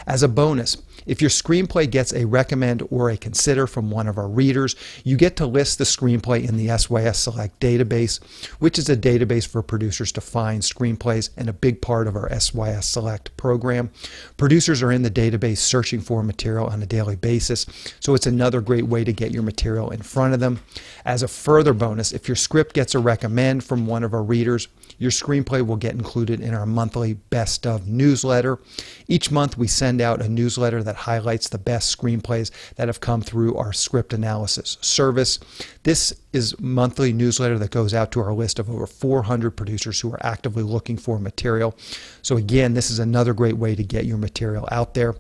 As a bonus, if your screenplay gets a recommend or a consider from one of our readers, you get to list the screenplay in the SYS Select database, which is a database for producers to find screenplays and a big part of our SYS Select program. Producers are in the database searching for material on a daily basis, so it's another great way to get your material in front of them. As a further bonus, if your script gets a recommend from one of our readers, your screenplay will get included in our monthly Best Of newsletter. Each month we send out a newsletter that highlights the best screenplays that have come through our script analysis service. This is a monthly newsletter that goes out to our list of over 400 producers who are actively looking for material. So again, this is another great way to get your material out there.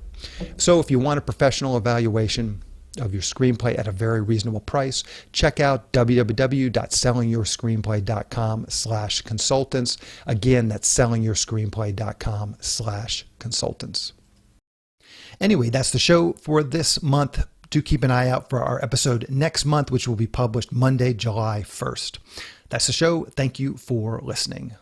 So if you want a professional evaluation of your screenplay at a very reasonable price, check out www.sellingyourscreenplay.com/consultants. Again, that's sellingyourscreenplay.com/consultants. Anyway, that's the show for this month. Do keep an eye out for our episode next month, which will be published Monday, July 1st. That's the show. Thank you for listening.